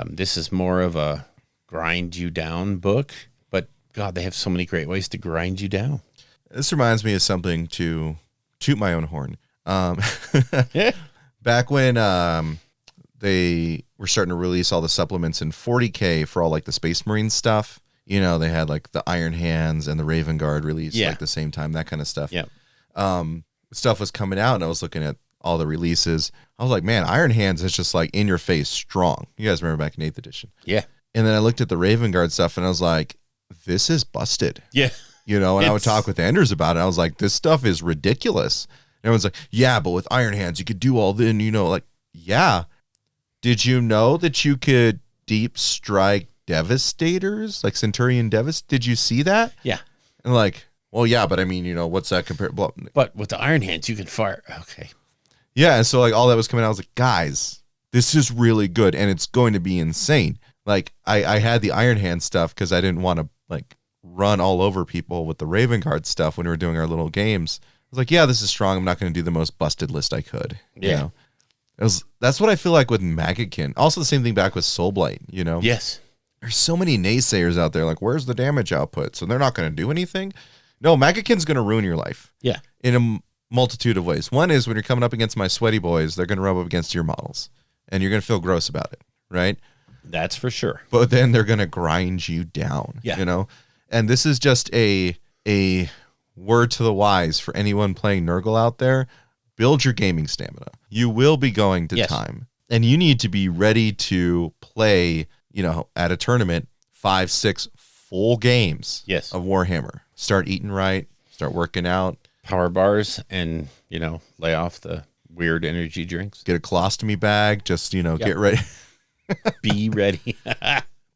This is more of a grind you down book, but God, they have so many great ways to grind you down. This reminds me of something to toot my own horn. Back when they were starting to release all the supplements in 40K for all like the Space Marine stuff, they had like the Iron Hands and the Raven Guard released like the same time, that kind of stuff. Yeah. Stuff was coming out, and I was looking at all the releases. I was like, man, Iron Hands is just like in your face strong. You guys remember back in 8th edition? Yeah. And then I looked at the Raven Guard stuff, and I was like, this is busted. Yeah. And I would talk with Anders about it. I was like, this stuff is ridiculous. And everyone's like, yeah, but with Iron Hands, you could do all this. And, like, yeah. Did you know that you could deep strike Devastators? Like Centurion Devast? Did you see that? Yeah. And like, well, yeah, but I mean, what's that compared? But with the Iron Hands, you can fire. Okay. Yeah. And so, like, all that was coming out. I was like, guys, this is really good. And it's going to be insane. Like, I had the Iron Hand stuff because I didn't want to, like, run all over people with the Raven Guard stuff when we were doing our little games. I was like, yeah, this is strong. I'm not going to do the most busted list I could. Yeah. That's what I feel like with Maggotkin. Also the same thing back with Soulblight, Yes. There's so many naysayers out there, like, where's the damage output? So they're not going to do anything? No, Maggotkin's going to ruin your life. Yeah. In a multitude of ways. One is when you're coming up against my sweaty boys, they're going to rub up against your models. And you're going to feel gross about it, right? That's for sure. But then they're going to grind you down, And this is just a word to the wise for anyone playing Nurgle out there. Build your gaming stamina. You will be going to time. And you need to be ready to play, at a tournament, 5-6 full games of Warhammer. Start eating right. Start working out. Power bars and, lay off the weird energy drinks. Get a colostomy bag. Just, get ready. Be ready.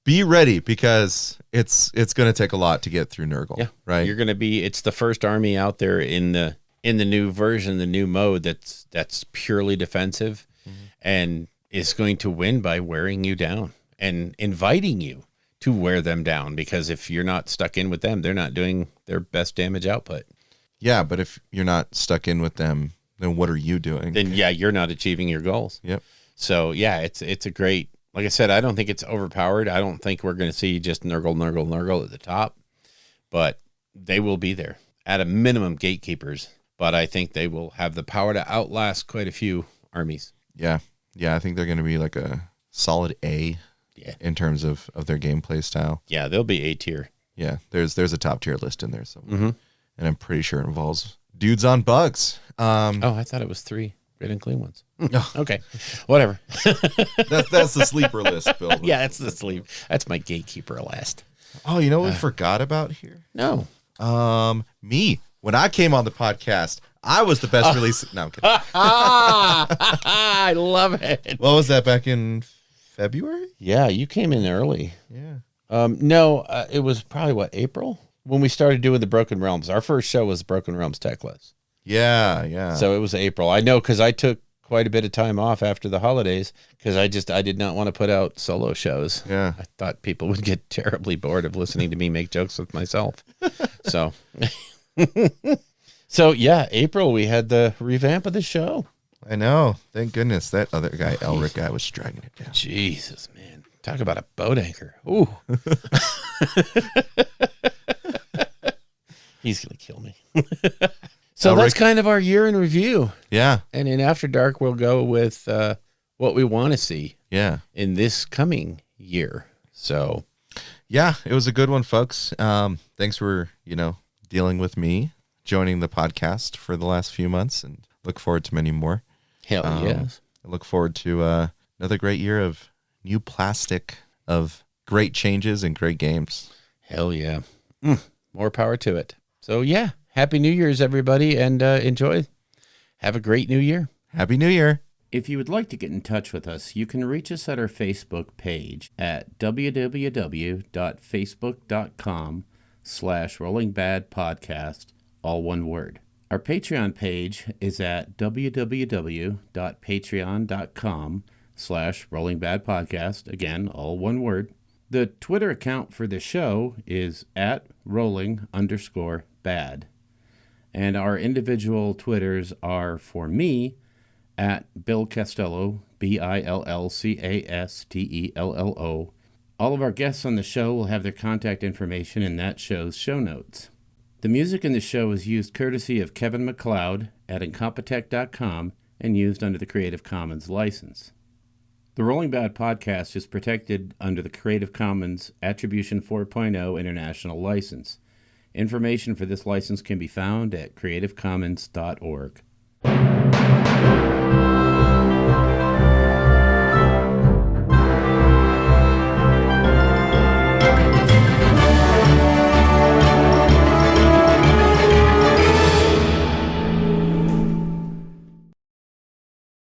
be ready because it's going to take a lot to get through Nurgle. Yeah. Right. You're going to be, it's the first army out there in the new version, the new mode that's purely defensive and is going to win by wearing you down and inviting you to wear them down, because if you're not stuck in with them, they're not doing their best damage output. Yeah, but if you're not stuck in with them, then what are you doing? Then yeah, you're not achieving your goals. Yep. So yeah, it's a great, like I said, I don't think it's overpowered. I don't think we're going to see just Nurgle at the top, but they will be there at a minimum, gatekeepers. But I think they will have the power to outlast quite a few armies. Yeah. Yeah, I think they're going to be like a solid A in terms of their gameplay style. Yeah, they'll be A tier. Yeah, there's a top tier list in there somewhere. And I'm pretty sure it involves dudes on bugs. I thought it was 3 great and clean ones. Okay, whatever. That's the sleeper list, Bill. Yeah, that's the sleep. That's my gatekeeper last. Oh, you know what we forgot about here? No. Me. When I came on the podcast, I was the best release. No, I'm kidding. I love it. What was that, back in February? Yeah, you came in early. Yeah. No, it was probably April when we started doing the Broken Realms. Our first show was Broken Realms Tech List. Yeah. So it was April. I know because I took quite a bit of time off after the holidays because I did not want to put out solo shows. Yeah. I thought people would get terribly bored of listening to me make jokes with myself. So, yeah, April, we had the revamp of the show. I know. Thank goodness. That other guy, Elric guy, was dragging it down. Jesus, man. Talk about a boat anchor. Ooh. He's going to kill me. So that's kind of our year in review. Yeah. And in After Dark, we'll go with what we want to see in this coming year. So, yeah, it was a good one, folks. Thanks for, dealing with me, joining the podcast for the last few months, and look forward to many more. Hell yes. I look forward to another great year of new plastic, of great changes and great games. Hell yeah. More power to it. So, yeah. Happy New Year's, everybody, and enjoy. Have a great new year. Happy New Year. If you would like to get in touch with us, you can reach us at our Facebook page at www.facebook.com/rollingbadpodcast, all one word. Our Patreon page is at www.patreon.com/rollingbadpodcast, again, all one word. The Twitter account for the show is at rolling_bad. And our individual Twitters are, for me, at Bill Castello, BILLCASTELLO. All of our guests on the show will have their contact information in that show's show notes. The music in the show is used courtesy of Kevin MacLeod at Incompetech.com and used under the Creative Commons license. The Rolling Bad podcast is protected under the Creative Commons Attribution 4.0 International License. Information for this license can be found at creativecommons.org.